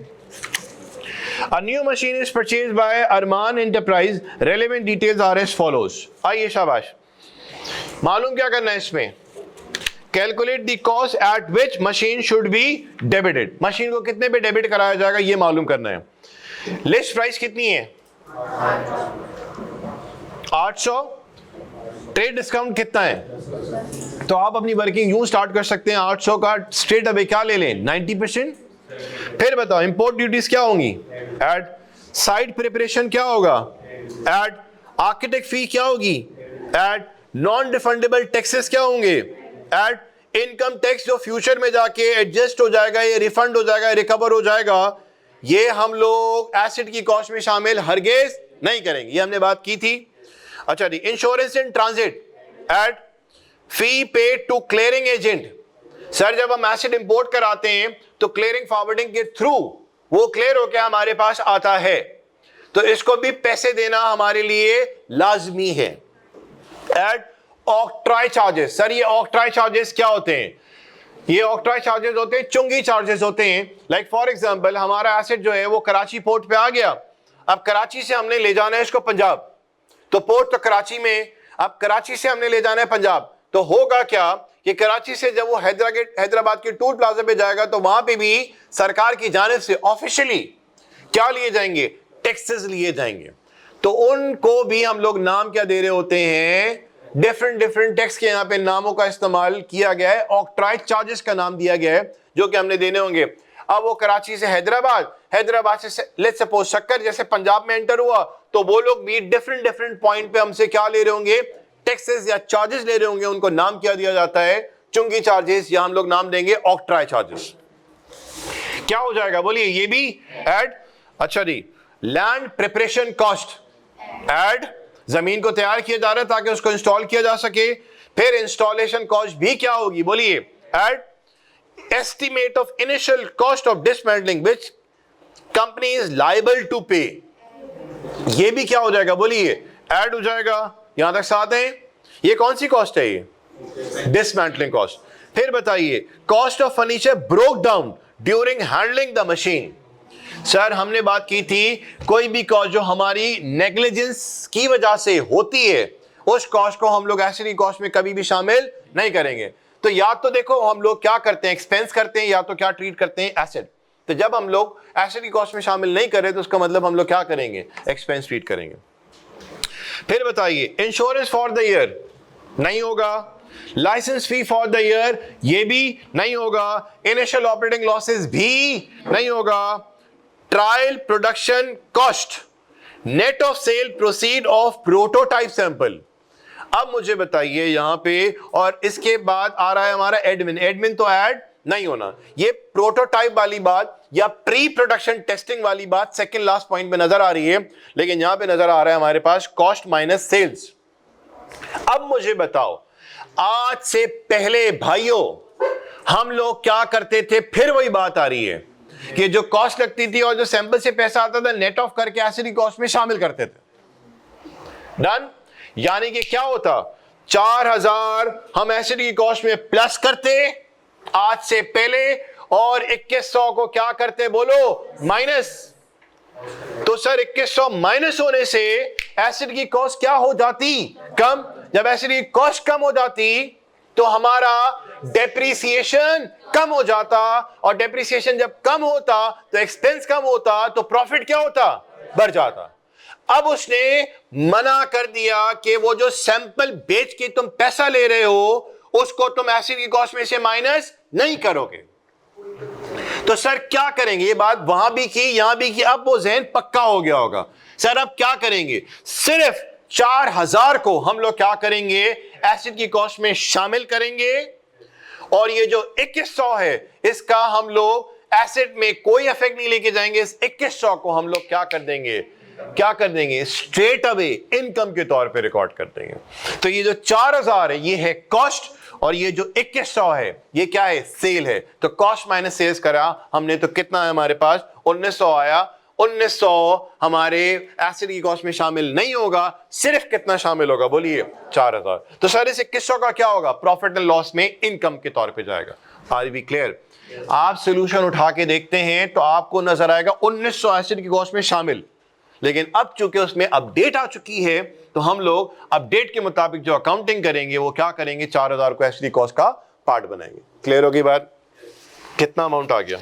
A new machine is purchased by Arman Enterprise. Relevant details are as follows. आइए शाबाश, मालूम क्या करना है इसमें? Calculate the cost at which machine should be debited. Machine को कितने पे डेबिट कराया जाएगा ये मालूम करना है। लिस्ट प्राइस कितनी है? 800। ट्रेड डिस्काउंट कितना है? तो आप अपनी वर्किंग यूं स्टार्ट कर सकते हैं, 800 का स्ट्रेट अवे क्या ले लें? 90%। फिर बताओ इंपोर्ट ड्यूटीज क्या होंगी? एड साइट प्रिपरेशन क्या होगा? एड आर्किटेक्ट फी क्या होगी? एड नॉन रिफंडेबल टैक्सेस क्या होंगे? एड इनकम टैक्स जो फ्यूचर में जाके एडजस्ट हो जाएगा, ये रिफंड हो जाएगा, रिकवर हो जाएगा, ये हम लोग एसिड की कॉस्ट में शामिल हरगिज नहीं करेंगे। ये हमने बात की थी। अच्छा जी, insurance in transit, add fee paid to clearing agent. Sir जब हम एसिड इंपोर्ट कराते हैं तो क्लियरिंग फॉरवर्डिंग के थ्रू वो क्लियर होकर हमारे पास आता है, तो इसको भी पैसे देना हमारे लिए लाजमी है। Add octroi charges. सर ये ऑक्ट्राई चार्जेस क्या होते हैं? ये ऑक्ट्राई चार्जेस होते हैं, चुंगी चार्जेस होते हैं। लाइक फॉर एग्जांपल हमारा एसिड जो है वो कराची पोर्ट पे आ गया, अब कराची से हमने ले जाना है इसको पंजाब, तो पोर्ट तो कराची में, अब कराची से हमने ले जाना है पंजाब, तो होगा क्या कि कराची से जब वो हैदराबाद के टूल प्लाजा पे जाएगा तो वहां पे भी सरकार की जानिब से ऑफिशियली क्या लिए जाएंगे? टैक्सेस लिए जाएंगे। तो उनको भी हम लोग नाम क्या दे रहे होते हैं? डिफरेंट टैक्स के यहाँ पे नामों का इस्तेमाल किया गया है, ऑक्ट्राई चार्जेस का नाम दिया गया है जो कि हमने देने होंगे। अब वो कराची से हैदराबाद से लेट्स सपोज शक्कर जैसे पंजाब में एंटर हुआ, तो वो लोग भी डिफरेंट पॉइंट पे हमसे क्या ले रहे होंगे? टैक्सेस या चार्जेस ले रहे होंगे। उनको नाम क्या दिया जाता है? चुंगी चार्जेस, या हम लोग नाम देंगे ऑक्ट्राई चार्जेस। क्या हो जाएगा बोलिए? ये भी ऐड। अच्छा जी, लैंड प्रिपरेशन कॉस्ट, ऐड जमीन को तैयार किया जा रहा है ताकि उसको इंस्टॉल किया जा सके। फिर इंस्टॉलेशन कॉस्ट भी क्या होगी बोलिए? Add estimate of initial cost of dismantling which company is liable to pay. ये भी क्या हो जाएगा बोलिए? ऐड हो जाएगा। यहां तक साथ है? ये कौन सी कॉस्ट है? ये डिसमेंटलिंग कॉस्ट। फिर बताइए cost of furniture broke down during handling the machine. Sir हमने बात की थी कोई भी कॉस्ट जो हमारी नेग्लिजेंस की वजह से होती है उस कॉस्ट को हम लोग एसिड की कॉस्ट में कभी भी शामिल नहीं करेंगे। तो या तो देखो हम लोग क्या करते हैं? एक्सपेंस करते हैं, या तो क्या ट्रीट करते हैं? एसिड। तो जब हम लोग एसिड की कॉस्ट में शामिल नहीं करें तो उसका मतलब हम लोग क्या करेंगे? एक्सपेंस ट्रीट करेंगे। फिर बताइए इंश्योरेंस फॉर द ईयर नहीं होगा, licence fee for the year ये भी नहीं होगा, इनिशियल ऑपरेटिंग लॉसेस भी नहीं होगा, trial production cost, net of cell proceed of prototype sample. अब मुझे बताइए यहां पे, और इसके बाद आ रहा है हमारा एडमिन तो ऐड नहीं होना। ये प्रोटोटाइप वाली बात या प्री प्रोडक्शन टेस्टिंग वाली बात सेकंड लास्ट पॉइंट में नजर आ रही है, लेकिन यहां पे नजर आ रहा है हमारे पास कॉस्ट माइनस सेल्स। अब मुझे बताओ आज से पहले भाइयों हम लोग क्या करते थे? फिर वही बात आ रही है कि जो कॉस्ट लगती थी और जो सैंपल से पैसा आता था नेट ऑफ करके एसिड की कॉस्ट में शामिल करते थे। डन। यानी कि क्या होता? 4000 हम एसिड की कॉस्ट में प्लस करते आज से पहले, और 2100 को क्या करते बोलो? माइनस। तो सर 2100 माइनस होने से एसिड की कॉस्ट क्या हो जाती? कम। जब एसिड की कॉस्ट कम हो जाती तो हमारा डेप्रिसिएशन कम हो जाता, और डेप्रिसिएशन जब कम होता तो एक्सपेंस कम होता, तो प्रॉफिट क्या होता? बढ़ जाता। अब उसने मना कर दिया कि वो जो सैंपल बेच के तुम पैसा ले रहे हो उसको तुम एसिड की कॉस्ट में से माइनस नहीं करोगे। तो सर क्या करेंगे? ये बात वहां भी की यहां भी की, अब वो ज़हन पक्का हो गया होगा। सर अब क्या करेंगे? सिर्फ 4000 को हम लोग क्या करेंगे? एसिड की कॉस्ट में शामिल करेंगे, और ये जो 2100 है इसका हम लोग एसिड में कोई इफेक्ट नहीं लेके जाएंगे। इस 2100 को हम लोग क्या कर देंगे? स्ट्रेट अवे इनकम के तौर पे रिकॉर्ड कर देंगे। तो ये जो 4000 है ये है कॉस्ट, और ये जो 2100 है ये क्या है? सेल है। तो कॉस्ट माइनस सेल्स करा हमने तो कितना है हमारे पास? 1900 आया। 1900 हमारे एसिड की कॉस्ट में शामिल नहीं होगा, सिर्फ कितना शामिल होगा बोलिए 4000। तो सर इस 2100 का क्या होगा, प्रॉफिट एंड लॉस में इनकम के तौर पे जाएगा। Are be clear? आप सोल्यूशन उठा के देखते हैं तो आपको नजर आएगा 1900 एसिड की कॉस्ट में शामिल, लेकिन अब चूंकि उसमें अपडेट आ चुकी है तो हम लोग अपडेट के मुताबिक जो अकाउंटिंग करेंगे वो क्या करेंगे, 4000 को एसिड की कॉस्ट का पार्ट बनाएंगे। क्लियर होगी बात? कितना अमाउंट आ गया?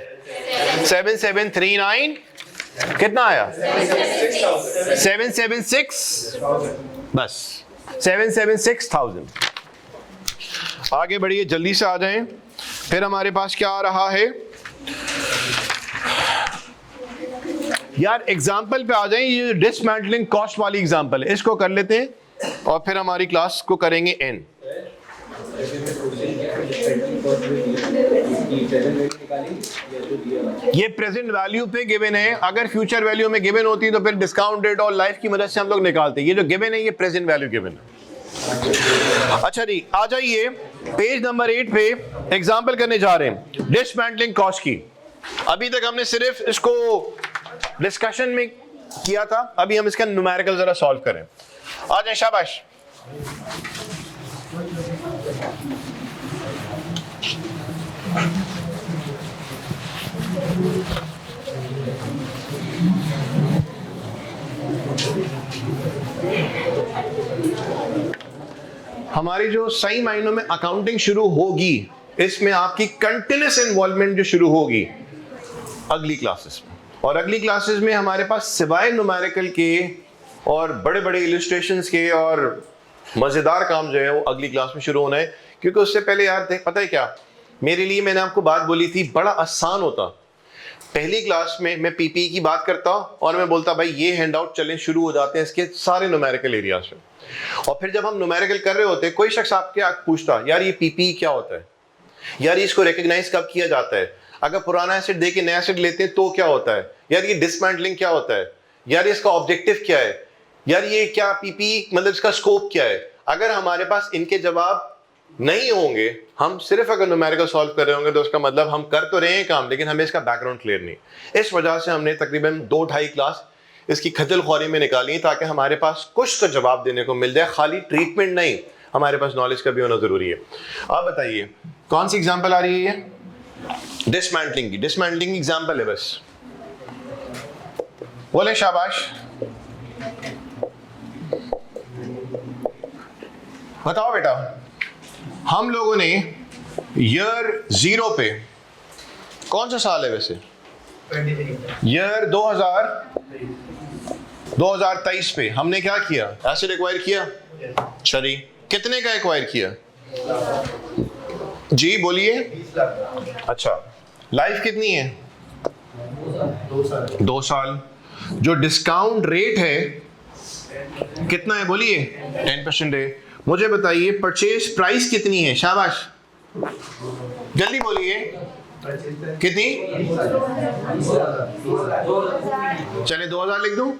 7739 कितना आया? 776 बस 776,000। आगे बढ़िए, जल्दी से आ जाएं। फिर हमारे पास क्या आ रहा है यार, एग्जाम्पल पे आ जाएं। ये डिसमेंटलिंग कॉस्ट वाली एग्जाम्पल है, इसको कर लेते हैं और फिर हमारी क्लास को करेंगे एंड। ये प्रेजेंट वैल्यू पे गिवन है, अगर फ्यूचर वैल्यू में गिवन होती तो फिर डिस्काउंट रेट और लाइफ की मदद से हम लोग निकालते। ये जो गिवन है ये प्रेजेंट वैल्यू गिवन है। अच्छा जी, आ जाइए पेज नंबर 8 पे एग्जांपल करने जा रहे हैं डिसमेंटलिंग कॉस्ट की। अभी तक हमने सिर्फ इसको डिस्कशन में किया था, अभी हम इसका न्यूमेरिकल जरा सॉल्व करें। आ जाए, शाबाश। हमारी जो सही मायनों में अकाउंटिंग शुरू होगी, इसमें आपकी कंटिन्यूस इन्वॉल्वमेंट जो शुरू होगी अगली क्लासेस में। और अगली क्लासेस में हमारे पास सिवाय न्यूमेरिकल के और बड़े बड़े इलस्ट्रेशंस के और मजेदार काम जो है वो अगली क्लास में शुरू होना है। क्योंकि उससे पहले यार पता है क्या, मेरे लिए मैंने आपको बात बोली थी, बड़ा आसान होता पहली क्लास में मैं पीपीई की बात करता और मैं बोलता भाई ये हैंडआउट चलें, शुरू हो जाते हैं इसके सारे न्यूमेरिकल एरियाज में। और फिर जब हम न्यूमेरिकल कर रहे होते, कोई शख्स आपके पूछता यार ये पीपीई क्या होता है, यार इसको रिकॉग्नाइज कब किया जाता है, अगर पुराना एसिड दे के नया एसिड लेते हैं तो क्या होता है, यार ये डिसमेंटलिंग क्या होता है, यार इसका ऑब्जेक्टिव क्या है, यार ये क्या पीपीई मतलब इसका स्कोप क्या है। अगर हमारे पास इनके जवाब नहीं होंगे, हम सिर्फ अगर न्यूमेरिकल सॉल्व कर रहे होंगे तो उसका मतलब हम कर तो रहे हैं काम, लेकिन हमें इसका बैकग्राउंड क्लियर नहीं। इस वजह से हमने तकरीबन 2-2.5 क्लास इसकी खजल ख्वारी में निकाली ताकि हमारे पास कुछ तो जवाब देने को मिल जाए, खाली ट्रीटमेंट नहीं, हमारे पास नॉलेज का भी होना जरूरी है। आप बताइए कौन सी एग्जाम्पल आ रही है ये डिसमेंटलिंग की? डिसमेंटलिंग की एग्जाम्पल है बस, बोले शाबाश। बताओ बेटा, हम लोगों ने ईयर 0 पे, कौन सा साल है वैसे, ईयर 2023 पे हमने क्या किया, एसिड एक्वायर किया। चलिए कितने का एक्वायर किया जी, बोलिए। अच्छा, लाइफ कितनी है? 2 साल। जो डिस्काउंट रेट है कितना है बोलिए? 10% है। मुझे बताइए परचेज प्राइस कितनी है? शाबाश, जल्दी बोलिए, कितनी? चले 2000 लिख दूं?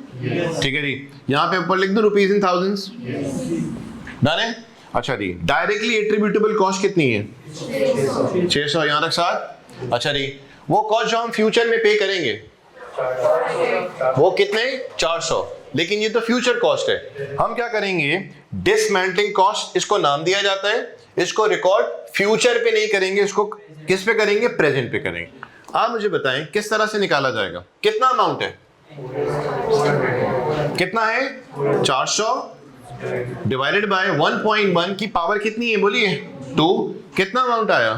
ठीक है जी, यहां पे ऊपर लिख दूं रुपीज इन थाउजेंड्स, डन है। अच्छा जी, डायरेक्टली एट्रीब्यूटेबल कॉस्ट कितनी है? 600, यहां तक 7। अच्छा जी, वो कॉस्ट जो हम फ्यूचर में पे करेंगे वो कितने? 400। लेकिन ये तो फ्यूचर कॉस्ट है, हम क्या करेंगे, डिसमेंटलिंग कॉस्ट इसको नाम दिया जाता है, इसको रिकॉर्ड फ्यूचर पे नहीं करेंगे, इसको किस पे करेंगे? प्रेजेंट पे करेंगे। आप मुझे बताएं किस तरह से निकाला जाएगा, कितना अमाउंट है, कितना है? 400 डिवाइडेड बाय 1.1 की पावर कितनी है बोलिए? 2। कितना अमाउंट आया?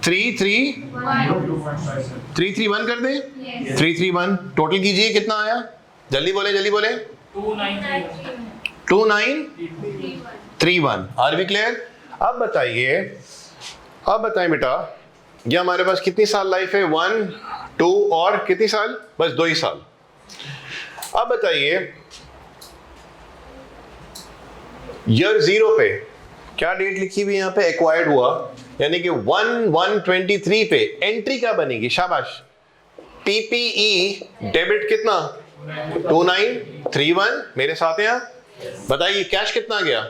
331 कर दे, 331 टोटल कीजिए, कितना आया? जल्दी बोले, जल्दी बोले। 2931। Are we clear? अब बताइए, अब बताएं बेटा, ये हमारे पास कितनी साल लाइफ है? 1, 2 और कितनी साल? बस 2 ही साल। अब बताइए ईयर 0 पे क्या डेट लिखी हुई यहां पे? एक्वायर्ड हुआ, यानी कि 1/1/23 पे एंट्री क्या बनेगी? शाबाश, पीपीई डेबिट कितना? 2931। मेरे साथ हैं आप, बताइए कैश कितना गया?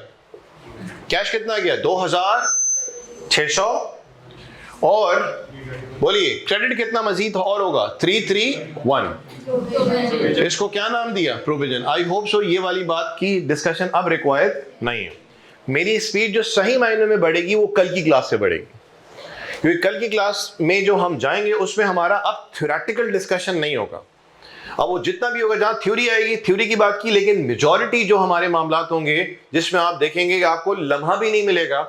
कैश कितना गया? 2600 और बोलिए क्रेडिट कितना मजीद और होगा? 331। इसको क्या नाम दिया? प्रोविजन। आई होप सो ये वाली बात की डिस्कशन अब रिक्वायर्ड नहीं है। मेरी स्पीड जो सही मायने में बढ़ेगी वो कल की क्लास से बढ़ेगी, क्योंकि कल की क्लास में जो हम जाएंगे उसमें हमारा अब थ्योरेटिकल डिस्कशन नहीं होगा। अब वो जितना भी होगा, जहां थ्योरी आएगी थ्योरी की बात की, लेकिन मेजॉरिटी जो हमारे मामलात होंगे जिसमें आप देखेंगे कि आपको लम्हा भी नहीं मिलेगा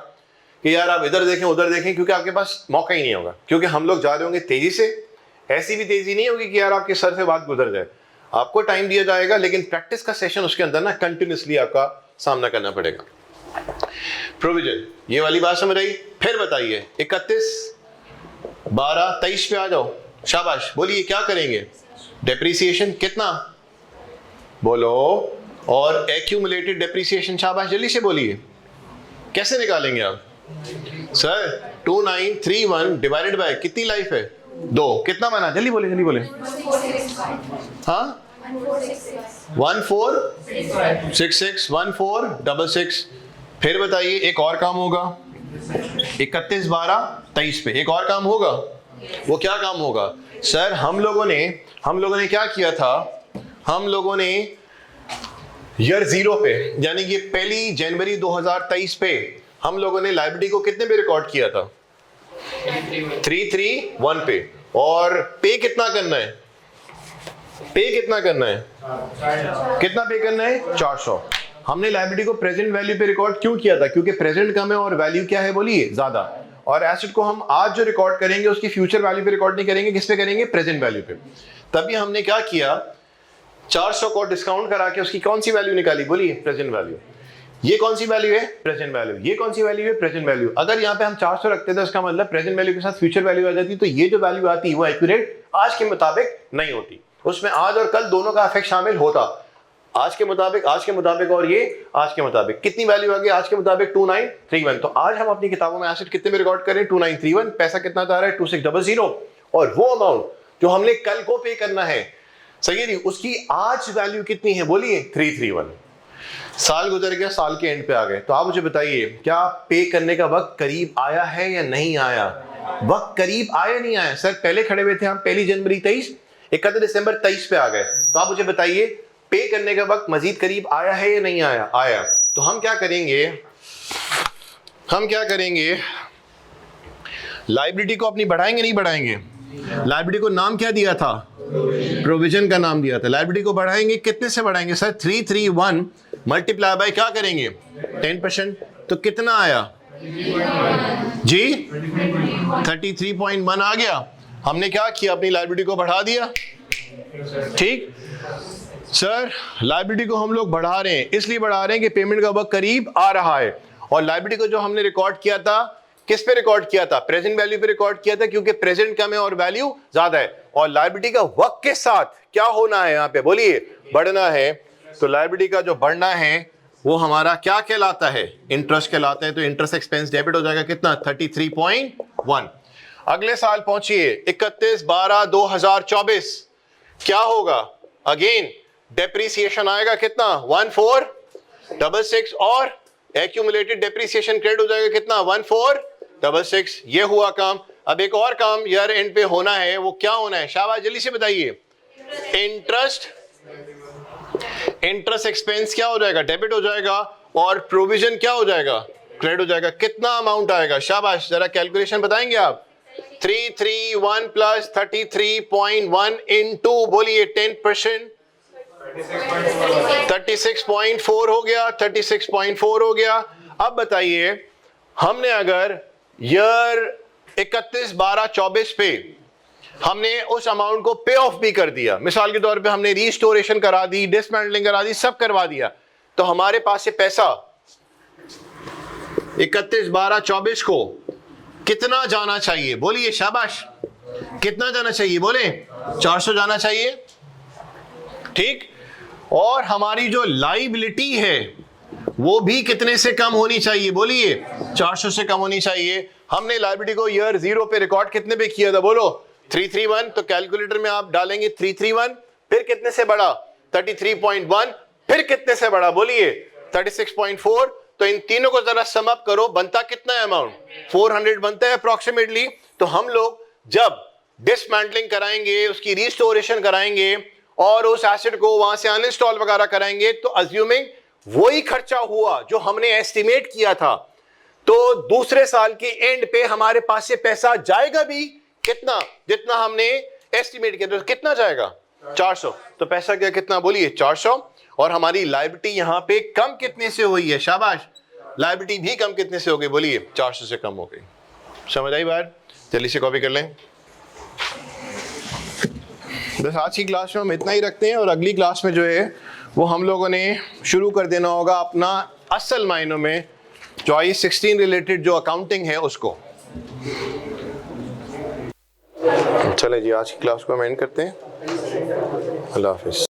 कि यार आप इधर देखें उधर देखें, क्योंकि आपके पास मौका ही नहीं होगा, क्योंकि हम लोग जा रहे होंगे तेजी से। ऐसी भी तेजी नहीं होगी कि यार आपके सर से बात गुजर जाए, आपको टाइम दिया जाएगा, लेकिन प्रैक्टिस का सेशन उसके अंदर ना कंटिन्यूसली आपका सामना करना पड़ेगा। प्रोविजन, ये वाली बात समझ आई? फिर बताइए 31, 12, 23 पे आ जाओ। शाबाश, बोलिए क्या करेंगे? डेप्रिसिएशन कितना बोलो, और एक्यूमुलेटेड डेप्रिसिएशन। शाबाश, जल्दी से बोलिए, कैसे निकालेंगे आप? सर 2931 डिवाइडेड बाय कितनी लाइफ है? 2। कितना बना? जल्दी बोले जल्दी बोले। हाँ 1466 1466। फिर बताइए एक और काम होगा 31, 12, 23 पे एक और काम होगा। वो क्या काम होगा? सर हम लोगों ने क्या किया था? हम लोगों ने ईयर 0 पे, यानी कि 1 जनवरी 2023 पे हम लोगों ने लायबिलिटी को कितने पे रिकॉर्ड किया था? 331 पे। और पे कितना करना है? पे कितना करना है? कितना पे करना है? 400। हमने लायबिलिटी को प्रेजेंट वैल्यू पे रिकॉर्ड क्यों किया था? क्योंकि प्रेजेंट कम है और वैल्यू क्या है बोलिए? ज्यादा। और एसेट को हम आज जो रिकॉर्ड करेंगे उसकी फ्यूचर वैल्यू पे रिकॉर्ड नहीं करेंगे, किस पे करेंगे? प्रेजेंट वैल्यू पे। तभी हमने क्या किया, 400 को डिस्काउंट करा के उसकी कौन सी वैल्यू निकाली? बोलिए प्रेजेंट वैल्यू। ये कौन सी वैल्यू है? Present value. ये कौन सी वैल्यू है? Present value. अगर यहाँ पे हम 400 रखते थे उसका मतलब प्रेजेंट वैल्यू के साथ फ्यूचर वैल्यू आ जाती, तो ये जो वैल्यू आती वो एक्यूरेट आज के मुताबिक नहीं होती, उसमें आज और कल दोनों का इफेक्ट शामिल होता। आज के मुताबिक और ये आज के मुताबिक कितनी वैल्यू आ गई? आज के मुताबिक 2931। तो आज हम अपनी किताबों में एसेट कितने में रिकॉर्ड करें? 2931। पैसा कितना जा रहा है? 2600। और वो अमाउंट जो हमने कल को पे करना है, सही है जी, उसकी आज वैल्यू कितनी है? बोलिए 331। साल गुजर गया, साल के एंड पे आ गए, तो आप मुझे बताइए क्या पे करने का वक्त करीब आया है या नहीं आया? वक्त करीब आया नहीं आया? सर पहले खड़े हुए थे हम 1 जनवरी 23, 31 दिसंबर 23 पे आ गए, तो आप मुझे बताइए पे करने का वक्त मजीद करीब आया है या नहीं आया? आया। तो हम क्या करेंगे? लायबिलिटी को अपनी बढ़ाएंगे नहीं बढ़ाएंगे? लायबिलिटी को नाम क्या दिया था? प्रोविजन का नाम दिया था। लायबिलिटी को बढ़ाएंगे, कितने से बढ़ाएंगे? सर 331 मल्टीप्लाई बाय क्या करेंगे? 10%। तो कितना आया जी? 33.1 आ गया। हमने क्या किया? अपनी लायबिलिटी को बढ़ा दिया। ठीक सर, लायबिलिटी को हम लोग बढ़ा रहे हैं, इसलिए बढ़ा रहे हैं कि पेमेंट का वक्त करीब आ रहा है। और लायबिलिटी को जो हमने रिकॉर्ड किया था, किस पे रिकॉर्ड किया था? प्रेजेंट वैल्यू पे रिकॉर्ड किया था, क्योंकि प्रेजेंट कम है और वैल्यू ज्यादा है। और लायबिलिटी का वक्त के साथ क्या होना है? यहाँ पे बोलिए बढ़ना है। तो लायबिलिटी का जो बढ़ना है वो हमारा क्या कहलाता है? इंटरेस्ट कहलाता है। तो इंटरेस्ट एक्सपेंस डेबिट हो जाएगा कितना? 33.1। अगले साल पहुंचिए 31/12/2024, क्या होगा? अगेन डेप्रिसिएशन आएगा कितना? 1466। और एक्यूमुलेटेड डेप्रिसिएशन क्रेडिट हो जाएगा कितना? 1466। ये हुआ काम। अब एक और काम ईयर एंड पे होना है, वो क्या होना है? शाबाश, जल्दी से बताइए। इंटरेस्ट एक्सपेंस क्या हो जाएगा? डेबिट हो जाएगा। और प्रोविजन क्या हो जाएगा? क्रेडिट हो जाएगा। कितना अमाउंट आएगा? शाबाश, जरा कैलकुलेशन बताएंगे आप। 331 प्लस 33.1 इनटू बोलिए 10%, 36.4 हो गया। 36.4 हो गया। अब बताइए, हमने अगर ईयर 31/12/24 पे हमने उस अमाउंट को पे ऑफ भी कर दिया, मिसाल के तौर पे हमने रिस्टोरेशन करा दी, डिसमेंटलिंग करा दी, सब करवा दिया, तो हमारे पास से पैसा 31/12/24 को कितना जाना चाहिए? बोलिए शाबाश, कितना जाना चाहिए? बोले 400 जाना चाहिए। ठीक। और हमारी जो लायबिलिटी है वो भी कितने से कम होनी चाहिए? बोलिए 400 से कम होनी चाहिए। हमने लायबिलिटी को ईयर 0 पे रिकॉर्ड कितने पे किया था? बोलो 331। तो कैलकुलेटर में आप डालेंगे 331, फिर कितने से बढ़ा? 33.1, फिर कितने से बढ़ा? बोलिए 36.4। तो इन तीनों को जरा सम अप करो, बनता कितना है अमाउंट? 400 बनता है अप्रोक्सीमेटली। तो हम लोग जब डिसमेंटलिंग कराएंगे, उसकी रिस्टोरेशन कराएंगे और उस एसेट को वहां से अनइंस्टॉल वगैरह कराएंगे, तो अज्यूमिंग वही खर्चा हुआ जो हमने एस्टिमेट किया था, तो दूसरे साल के एंड पे हमारे पास से पैसा जाएगा भी कितना, जितना हमने एस्टिमेट किया। तो कितना जाएगा? 400। तो पैसा क्या कितना बोलिए? 400। और हमारी लायबिलिटी यहां पे कम कितने से हुई है? शाबाश, लायबिलिटी भी कम कितने से हो गई? बोलिए 400 से कम हो गई। समझ आई बात? जल्दी से कॉपी कर लें। बस आज की क्लास में हम इतना ही रखते हैं और अगली क्लास में जो है वो हम लोगों ने शुरू कर देना होगा अपना असल मायनों में जो आई 16 रिलेटेड जो अकाउंटिंग है उसको। चले जी, आज की क्लास को हम एंड करते हैं। अल्लाह हाफिज।